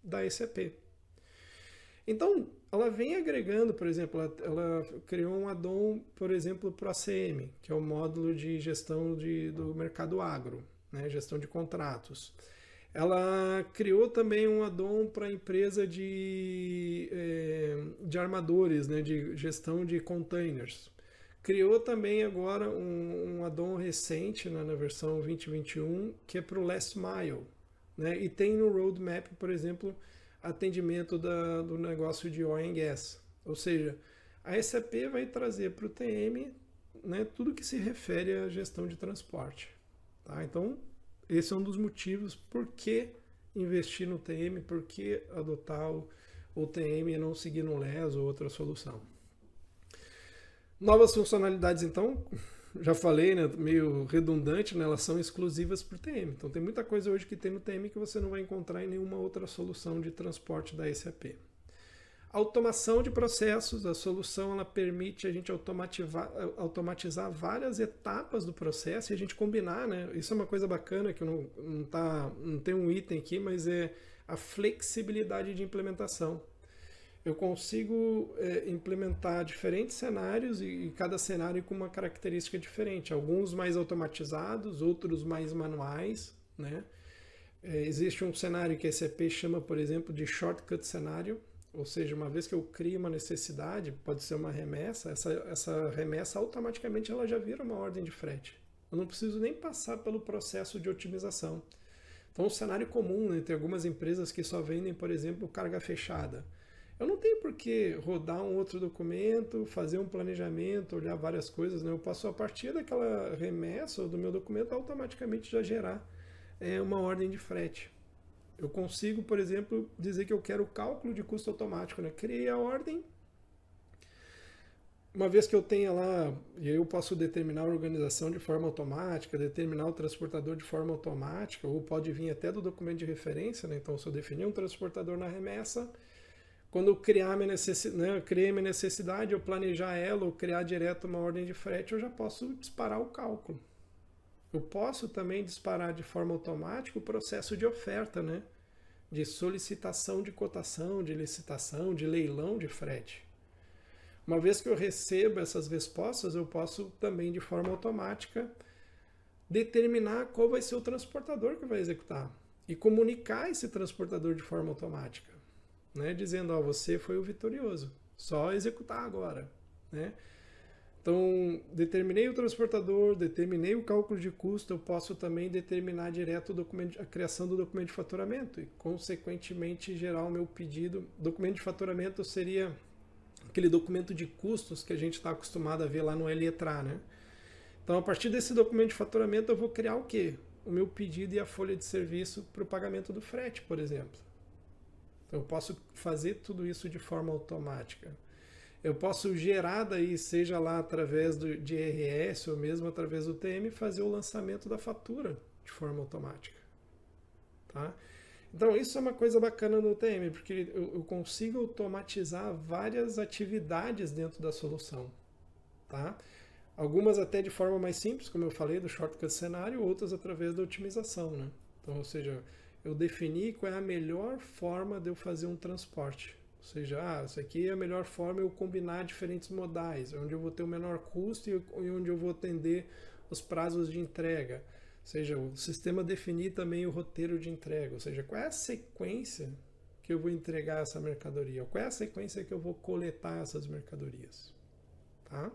da ECP. Então, ela vem agregando, por exemplo, ela criou um add-on, por exemplo, para o ACM, que é o módulo de gestão do mercado agro, né, gestão de contratos. Ela criou também um add-on para a empresa de armadores, né, de gestão de containers. Criou também agora um add-on recente, né, na versão 2021, que é para o Last Mile. Né, e tem no roadmap, por exemplo, atendimento do negócio de oil and gas. Ou seja, a ECP vai trazer para o TM, né, tudo que se refere à gestão de transporte. Tá? Então, esse é um dos motivos por que investir no TM, por que adotar o TM e não seguir no LES ou outra solução. Novas funcionalidades, então, já falei, né, meio redundante, né, elas são exclusivas para o TM. Então tem muita coisa hoje que tem no TM que você não vai encontrar em nenhuma outra solução de transporte da SAP. Automação de processos, a solução ela permite a gente automatizar várias etapas do processo e a gente combinar, né? Isso é uma coisa bacana que não tem um item aqui, mas é a flexibilidade de implementação. Eu consigo implementar diferentes cenários e cada cenário com uma característica diferente. Alguns mais automatizados, outros mais manuais, né? Existe um cenário que a SAP chama, por exemplo, de shortcut cenário, ou seja, uma vez que eu crio uma necessidade, pode ser uma remessa, essa remessa automaticamente ela já vira uma ordem de frete. Eu não preciso nem passar pelo processo de otimização. Então, um cenário comum, né? Tem algumas empresas que só vendem, por exemplo, carga fechada. Eu não tenho por que rodar um outro documento, fazer um planejamento, olhar várias coisas. Né? Eu posso, a partir daquela remessa ou do meu documento, automaticamente já gerar uma ordem de frete. Eu consigo, por exemplo, dizer que eu quero o cálculo de custo automático. Né? Criei a ordem. Uma vez que eu tenha lá, e aí eu posso determinar a organização de forma automática, determinar o transportador de forma automática, ou pode vir até do documento de referência. Né? Então, se eu definir um transportador na remessa, quando eu criar eu criei minha necessidade, eu planejar ela ou criar direto uma ordem de frete, eu já posso disparar o cálculo. Eu posso também disparar de forma automática o processo de oferta, né? De solicitação de cotação, de licitação, de leilão de frete. Uma vez que eu recebo essas respostas, eu posso também de forma automática determinar qual vai ser o transportador que vai executar e comunicar esse transportador de forma automática. Né, dizendo, você foi o vitorioso, só executar agora. Né? Então, determinei o transportador, determinei o cálculo de custo, eu posso também determinar direto a criação do documento de faturamento e, consequentemente, gerar o meu pedido. Documento de faturamento seria aquele documento de custos que a gente está acostumado a ver lá no Eletra. Né? Então, a partir desse documento de faturamento, eu vou criar o quê? O meu pedido e a folha de serviço para o pagamento do frete, por exemplo. Eu posso fazer tudo isso de forma automática. Eu posso gerar daí, seja lá através de RS ou mesmo através do TM, fazer o lançamento da fatura de forma automática. Tá? Então isso é uma coisa bacana no TM, porque eu consigo automatizar várias atividades dentro da solução. Tá? Algumas até de forma mais simples, como eu falei, do shortcut cenário, outras através da otimização. Né? Então, ou seja, eu defini qual é a melhor forma de eu fazer um transporte. Ou seja, isso aqui é a melhor forma eu combinar diferentes modais, onde eu vou ter o menor custo e onde eu vou atender os prazos de entrega. Ou seja, o sistema definir também o roteiro de entrega. Ou seja, qual é a sequência que eu vou entregar essa mercadoria? Qual é a sequência que eu vou coletar essas mercadorias? Tá?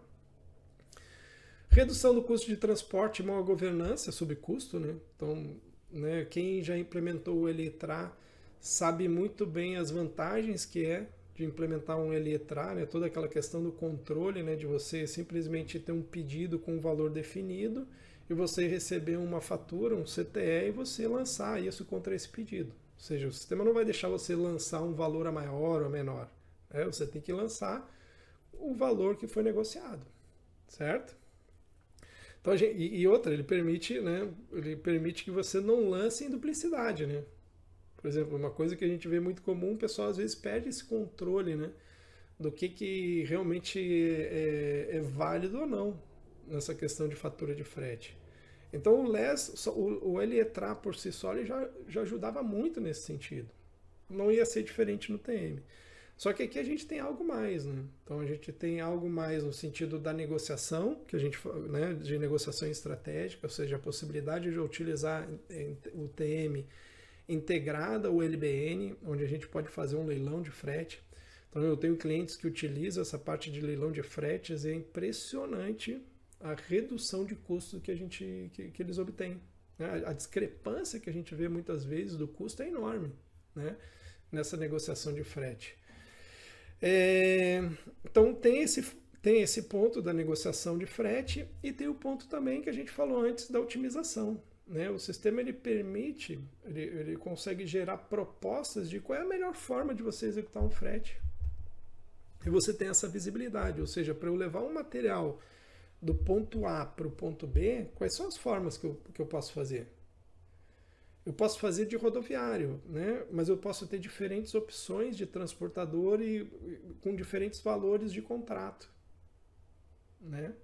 Redução do custo de transporte e maior governança sobre custo, né? Então, né, quem já implementou o Eletra sabe muito bem as vantagens que é de implementar um Eletra, né? Toda aquela questão do controle, né? De você simplesmente ter um pedido com um valor definido e você receber uma fatura, um CTE, e você lançar isso contra esse pedido. Ou seja, o sistema não vai deixar você lançar um valor a maior ou a menor. Né? Você tem que lançar o valor que foi negociado, certo? Então, e outra, ele permite, né? Ele permite que você não lance em duplicidade, né? Por exemplo, uma coisa que a gente vê muito comum, o pessoal às vezes perde esse controle, né? Do que realmente é válido ou não nessa questão de fatura de frete. Então o Eletra por si só ele já ajudava muito nesse sentido. Não ia ser diferente no TM. Só que aqui a gente tem algo mais, né? Então a gente tem algo mais no sentido da negociação, que a gente, né, de negociação estratégica, ou seja, a possibilidade de utilizar o TM integrada ao LBN, onde a gente pode fazer um leilão de frete. Então eu tenho clientes que utilizam essa parte de leilão de fretes e é impressionante a redução de custo que eles obtêm. A discrepância que a gente vê muitas vezes do custo é enorme, né, nessa negociação de frete. Então tem esse ponto da negociação de frete e tem o ponto também que a gente falou antes da otimização. Né? O sistema ele permite, ele consegue gerar propostas de qual é a melhor forma de você executar um frete. E você tem essa visibilidade, ou seja, para eu levar um material do ponto A para o ponto B, quais são as formas que eu posso fazer? Eu posso fazer de rodoviário, né? Mas eu posso ter diferentes opções de transportador e com diferentes valores de contrato. Né?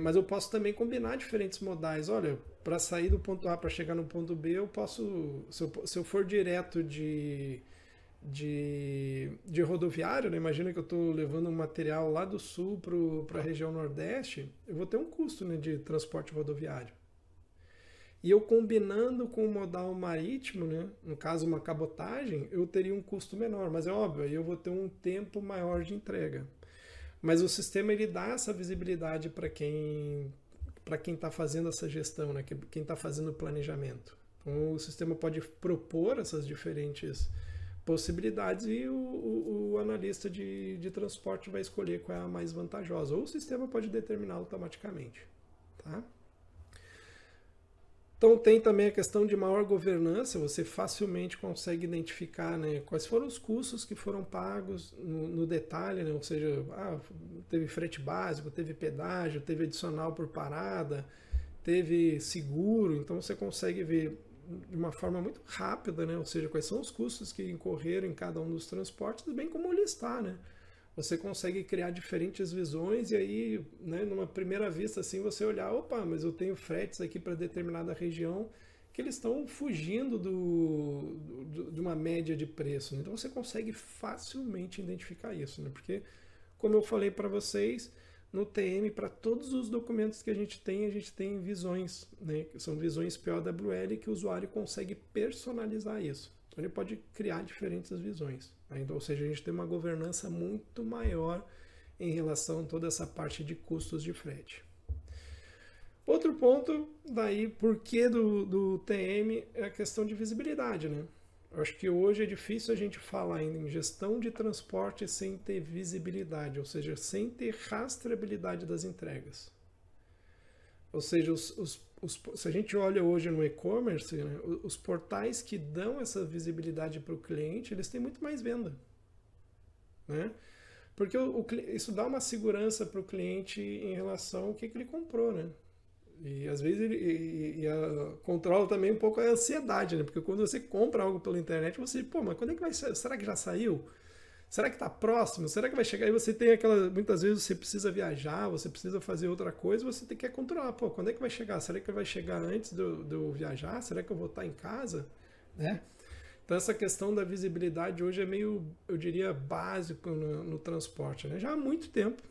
Mas eu posso também combinar diferentes modais. Olha, para sair do ponto A para chegar no ponto B, eu posso, se eu for direto de rodoviário, né? Imagina que eu estou levando um material lá do sul para a região nordeste, eu vou ter um custo, né, de transporte rodoviário. E eu combinando com o modal marítimo, né, no caso uma cabotagem, eu teria um custo menor, mas é óbvio, aí eu vou ter um tempo maior de entrega. Mas o sistema ele dá essa visibilidade para quem está fazendo essa gestão, né, quem está fazendo o planejamento. Então o sistema pode propor essas diferentes possibilidades e o analista de transporte vai escolher qual é a mais vantajosa. Ou o sistema pode determinar automaticamente. Tá? Então tem também a questão de maior governança, você facilmente consegue identificar, né, quais foram os custos que foram pagos no detalhe, né, ou seja, teve frete básico, teve pedágio, teve adicional por parada, teve seguro, então você consegue ver de uma forma muito rápida, né, ou seja, quais são os custos que incorreram em cada um dos transportes, bem como listar, né. Você consegue criar diferentes visões e aí, né, numa primeira vista, assim, você olhar, opa, mas eu tenho fretes aqui para determinada região que eles estão fugindo de uma média de preço. Né? Então você consegue facilmente identificar isso, né? Porque, como eu falei para vocês, no TM, para todos os documentos que a gente tem visões, né? São visões POWL que o usuário consegue personalizar isso. Então ele pode criar diferentes visões. Né? Então, ou seja, a gente tem uma governança muito maior em relação a toda essa parte de custos de frete. Outro ponto, daí, porquê do TM é a questão de visibilidade. Né? Eu acho que hoje é difícil a gente falar ainda em gestão de transporte sem ter visibilidade, ou seja, sem ter rastreabilidade das entregas. Ou seja, se a gente olha hoje no e-commerce, né, os portais que dão essa visibilidade para o cliente, eles têm muito mais venda. Né? Porque isso dá uma segurança para o cliente em relação ao que ele comprou. Né? E às vezes controla também um pouco a ansiedade, né? Porque quando você compra algo pela internet, você, mas quando é que vai sair? Será que já saiu? Será que está próximo? Será que vai chegar? E você tem muitas vezes você precisa viajar, você precisa fazer outra coisa, você quer controlar. Quando é que vai chegar? Será que vai chegar antes de eu viajar? Será que eu vou estar em casa? Né? Então essa questão da visibilidade hoje é meio, eu diria, básico no transporte. Né? Já há muito tempo,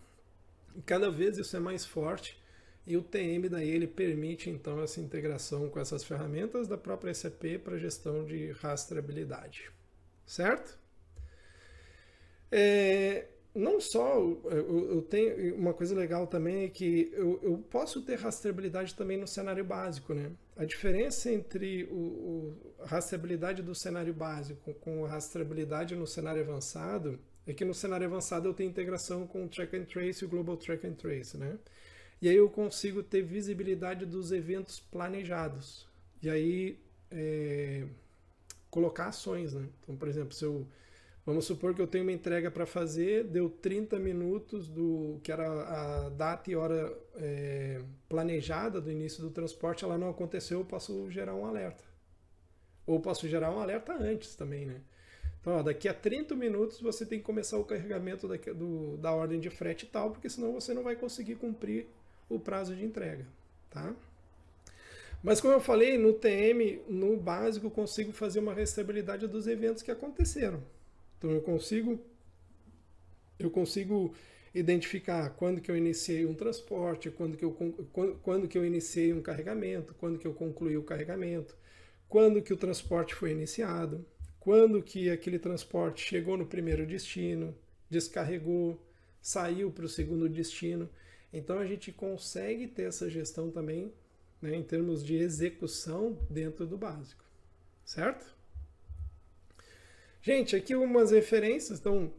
e cada vez isso é mais forte, e o TM daí ele permite então essa integração com essas ferramentas da própria SAP para gestão de rastreabilidade. Certo? não só, eu tenho uma coisa legal também é que eu posso ter rastreabilidade também no cenário básico, né? A diferença entre a rastreabilidade do cenário básico com a rastreabilidade no cenário avançado é que no cenário avançado eu tenho integração com o Track and Trace e o Global Track and Trace, né? E aí eu consigo ter visibilidade dos eventos planejados. E aí colocar ações, né? Então, por exemplo, vamos supor que eu tenho uma entrega para fazer, deu 30 minutos do que era a data e hora planejada do início do transporte, ela não aconteceu, eu posso gerar um alerta. Ou posso gerar um alerta antes também, né? Então, ó, daqui a 30 minutos você tem que começar o carregamento da ordem de frete e tal, porque senão você não vai conseguir cumprir o prazo de entrega, tá? Mas como eu falei, no TM, no básico, eu consigo fazer uma rastreabilidade dos eventos que aconteceram. Então eu consigo identificar quando que eu iniciei um transporte, quando que eu iniciei um carregamento, quando que eu concluí o carregamento, quando que o transporte foi iniciado, quando que aquele transporte chegou no primeiro destino, descarregou, saiu para o segundo destino. Então a gente consegue ter essa gestão também, né, em termos de execução dentro do básico, certo? Gente, aqui umas referências, então,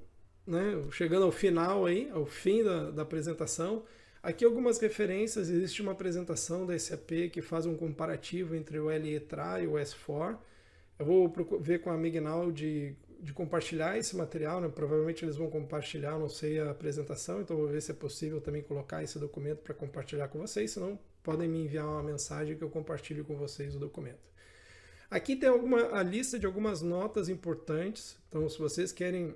né, chegando ao final aí, ao fim da apresentação, aqui algumas referências, existe uma apresentação da SAP que faz um comparativo entre o LE-TRA e o S4. Eu vou ver com a Mignal de compartilhar esse material, né? Provavelmente eles vão compartilhar, não sei, a apresentação, então vou ver se é possível também colocar esse documento para compartilhar com vocês, senão podem me enviar uma mensagem que eu compartilho com vocês o documento. Aqui tem a lista de algumas notas importantes, então se vocês querem,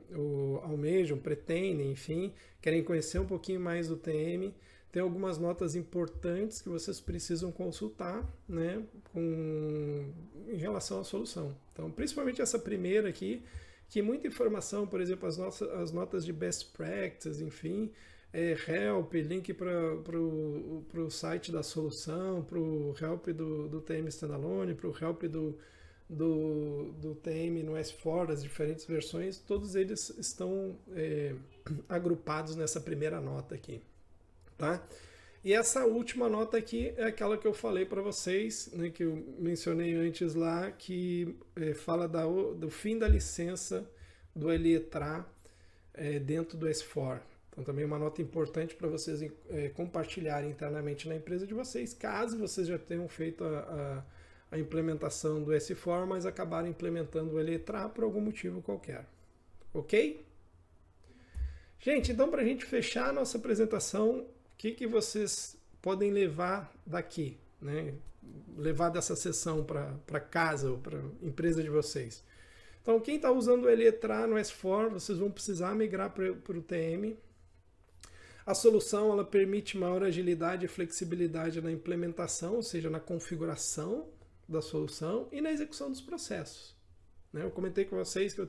almejam, pretendem, enfim, querem conhecer um pouquinho mais do TM, tem algumas notas importantes que vocês precisam consultar, né, em relação à solução. Então, principalmente essa primeira aqui, que muita informação, por exemplo, as notas de best practice, enfim, help, link para o site da solução, para o help do TM Standalone, para o help do TM no S4, as diferentes versões, todos eles estão agrupados nessa primeira nota aqui. Tá? E essa última nota aqui é aquela que eu falei para vocês, né, que eu mencionei antes lá, que fala do fim da licença do LE-TRA dentro do S4. Então também uma nota importante para vocês compartilharem internamente na empresa de vocês, caso vocês já tenham feito a implementação do S4, mas acabaram implementando o LE-TRA por algum motivo qualquer. Ok? Gente, então para a gente fechar a nossa apresentação, o que vocês podem levar daqui, né? Levar dessa sessão para casa ou para a empresa de vocês? Então, quem está usando o LE-TRA no S4, vocês vão precisar migrar para o TM. A solução ela permite maior agilidade e flexibilidade na implementação, ou seja, na configuração da solução e na execução dos processos, né? Eu comentei com vocês que eu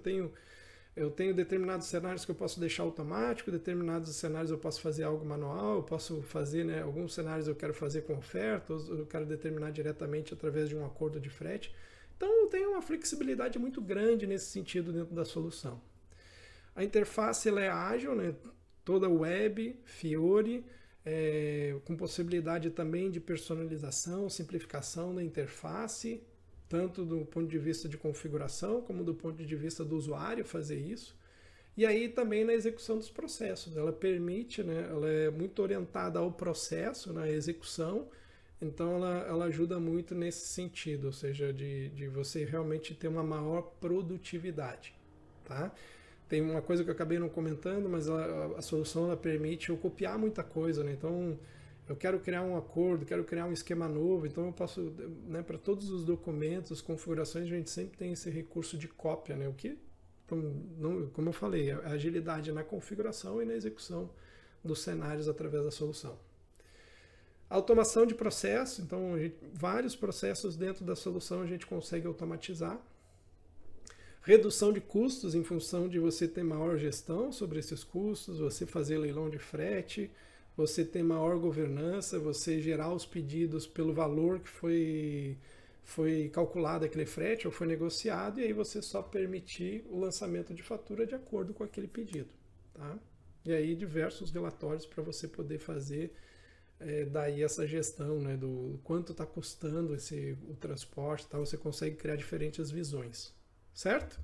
tenho determinados cenários que eu posso deixar automático, determinados cenários eu posso fazer algo manual, eu posso fazer, né, alguns cenários eu quero fazer com oferta, eu quero determinar diretamente através de um acordo de frete. Então eu tenho uma flexibilidade muito grande nesse sentido dentro da solução. A interface ela é ágil, né, toda web, Fiori, com possibilidade também de personalização, simplificação da interface, tanto do ponto de vista de configuração, como do ponto de vista do usuário fazer isso. E aí também na execução dos processos. Ela permite, né, ela é muito orientada ao processo, na execução, então ela ajuda muito nesse sentido, ou seja, de você realmente ter uma maior produtividade. Tá? Tem uma coisa que eu acabei não comentando, mas a solução ela permite eu copiar muita coisa, né? Então, eu quero criar um acordo, quero criar um esquema novo, então eu posso, né, para todos os documentos, configurações, a gente sempre tem esse recurso de cópia, né? O que, então, como eu falei, a agilidade na configuração e na execução dos cenários através da solução. Automação de processo, então vários processos dentro da solução a gente consegue automatizar. Redução de custos em função de você ter maior gestão sobre esses custos, você fazer leilão de frete, você ter maior governança, você gerar os pedidos pelo valor que foi calculado aquele frete ou foi negociado, e aí você só permitir o lançamento de fatura de acordo com aquele pedido. Tá? E aí diversos relatórios para você poder fazer daí essa gestão, né, do quanto está custando o transporte, tá? Você consegue criar diferentes visões, certo?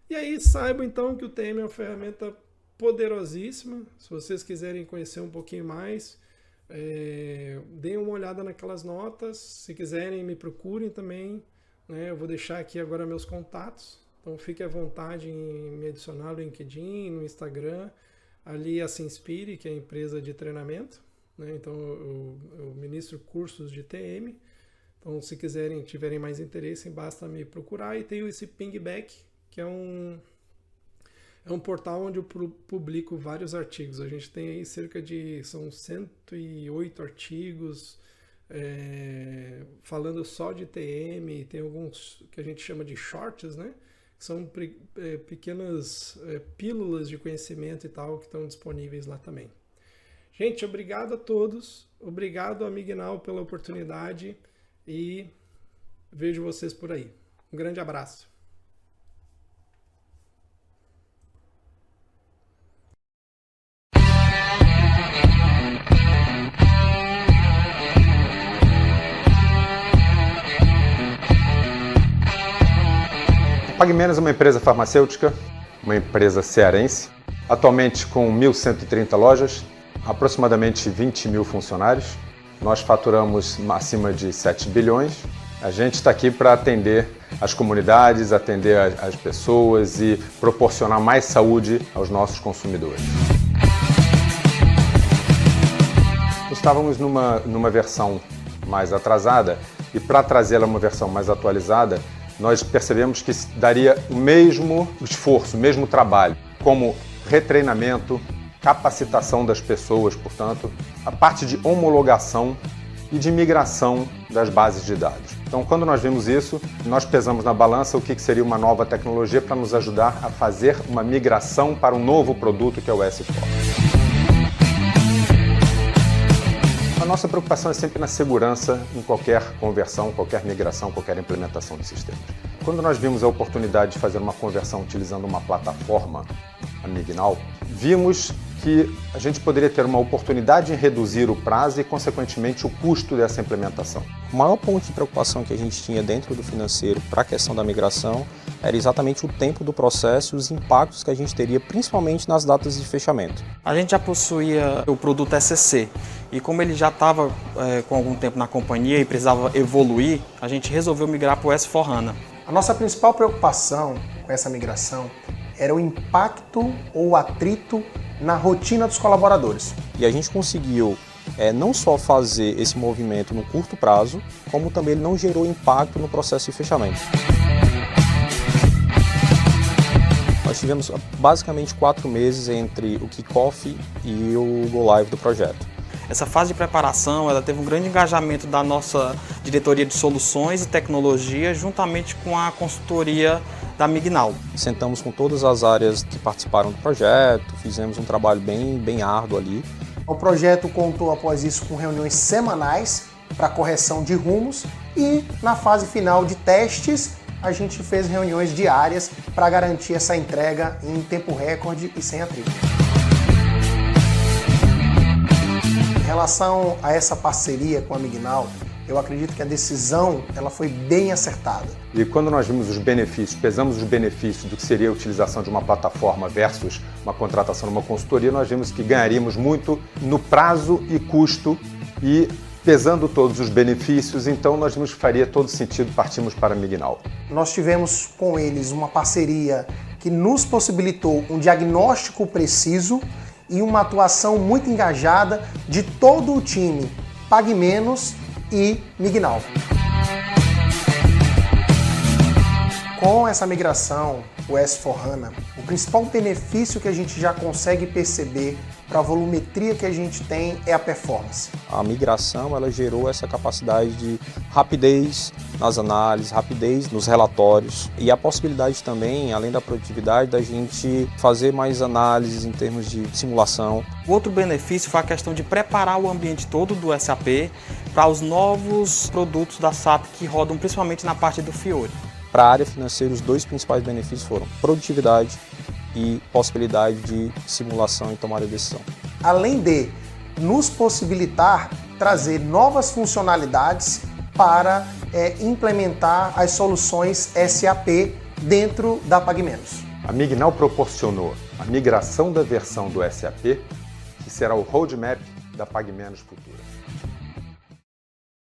E aí saibam então que o TM é uma ferramenta poderosíssima. Se vocês quiserem conhecer um pouquinho mais, deem uma olhada naquelas notas. Se quiserem, me procurem também, né? Eu vou deixar aqui agora meus contatos, então fique à vontade em me adicionar no LinkedIn, no Instagram. Ali a Sinspire, que é a empresa de treinamento, né? Então eu ministro cursos de TM. Então se tiverem mais interesse, basta me procurar. E tenho esse Pingback, que é um portal onde eu publico vários artigos. A gente tem aí são 108 artigos falando só de TM. Tem alguns que a gente chama de shorts, né? São pequenas pílulas de conhecimento e tal que estão disponíveis lá também. Gente, obrigado a todos. Obrigado a Mignal pela oportunidade e vejo vocês por aí. Um grande abraço.
Pague Menos é uma empresa farmacêutica, uma empresa cearense, atualmente com 1.130 lojas, aproximadamente 20 mil funcionários. Nós faturamos acima de 7 bilhões. A gente está aqui para atender as comunidades, atender as pessoas e proporcionar mais saúde aos nossos consumidores. Estávamos numa versão mais atrasada e para trazê-la uma versão mais atualizada, nós percebemos que daria o mesmo esforço, o mesmo trabalho, como retreinamento, capacitação das pessoas, portanto, a parte de homologação e de migração das bases de dados. Então, quando nós vimos isso, nós pesamos na balança o que seria uma nova tecnologia para nos ajudar a fazer uma migração para um novo produto que é o S4. A nossa preocupação é sempre na segurança em qualquer conversão, qualquer migração, qualquer implementação de sistemas. Quando nós vimos a oportunidade de fazer uma conversão utilizando uma plataforma, a Mignal, vimos que a gente poderia ter uma oportunidade em reduzir o prazo e, consequentemente, o custo dessa implementação.
O maior ponto de preocupação que a gente tinha dentro do financeiro para a questão da migração era exatamente o tempo do processo e os impactos que a gente teria, principalmente nas datas de fechamento.
A gente já possuía o produto SCC e como ele já estava com algum tempo na companhia e precisava evoluir, a gente resolveu migrar para o S4HANA.
A nossa principal preocupação com essa migração era o impacto ou o atrito na rotina dos colaboradores.
E a gente conseguiu não só fazer esse movimento no curto prazo, como também ele não gerou impacto no processo de fechamento. Nós tivemos basicamente 4 meses entre o kickoff e o go live do projeto.
Essa fase de preparação ela teve um grande engajamento da nossa diretoria de soluções e tecnologia, juntamente com a consultoria da Mignal.
Sentamos com todas as áreas que participaram do projeto, fizemos um trabalho bem árduo ali.
O projeto contou após isso com reuniões semanais para correção de rumos e na fase final de testes a gente fez reuniões diárias para garantir essa entrega em tempo recorde e sem atrito. Em relação a essa parceria com a Mignal, eu acredito que a decisão ela foi bem acertada.
E quando nós vimos os benefícios, pesamos os benefícios do que seria a utilização de uma plataforma versus uma contratação numa consultoria, nós vimos que ganharíamos muito no prazo e custo e pesando todos os benefícios, então nós vimos que faria todo sentido partirmos para a Mignal.
Nós tivemos com eles uma parceria que nos possibilitou um diagnóstico preciso e uma atuação muito engajada de todo o time Pague Menos e Mignal. Com essa migração, o S4HANA, o principal benefício que a gente já consegue perceber para a volumetria que a gente tem é a performance.
A migração ela gerou essa capacidade de rapidez nas análises, rapidez nos relatórios e a possibilidade também, além da produtividade, da gente fazer mais análises em termos de simulação.
O outro benefício foi a questão de preparar o ambiente todo do SAP para os novos produtos da SAP que rodam principalmente na parte do Fiori.
Para a área financeira, os 2 principais benefícios foram produtividade e possibilidade de simulação e tomada de decisão.
Além de nos possibilitar trazer novas funcionalidades para implementar as soluções SAP dentro da PagMenos.
A Mignal proporcionou a migração da versão do SAP, que será o roadmap da PagMenos futura.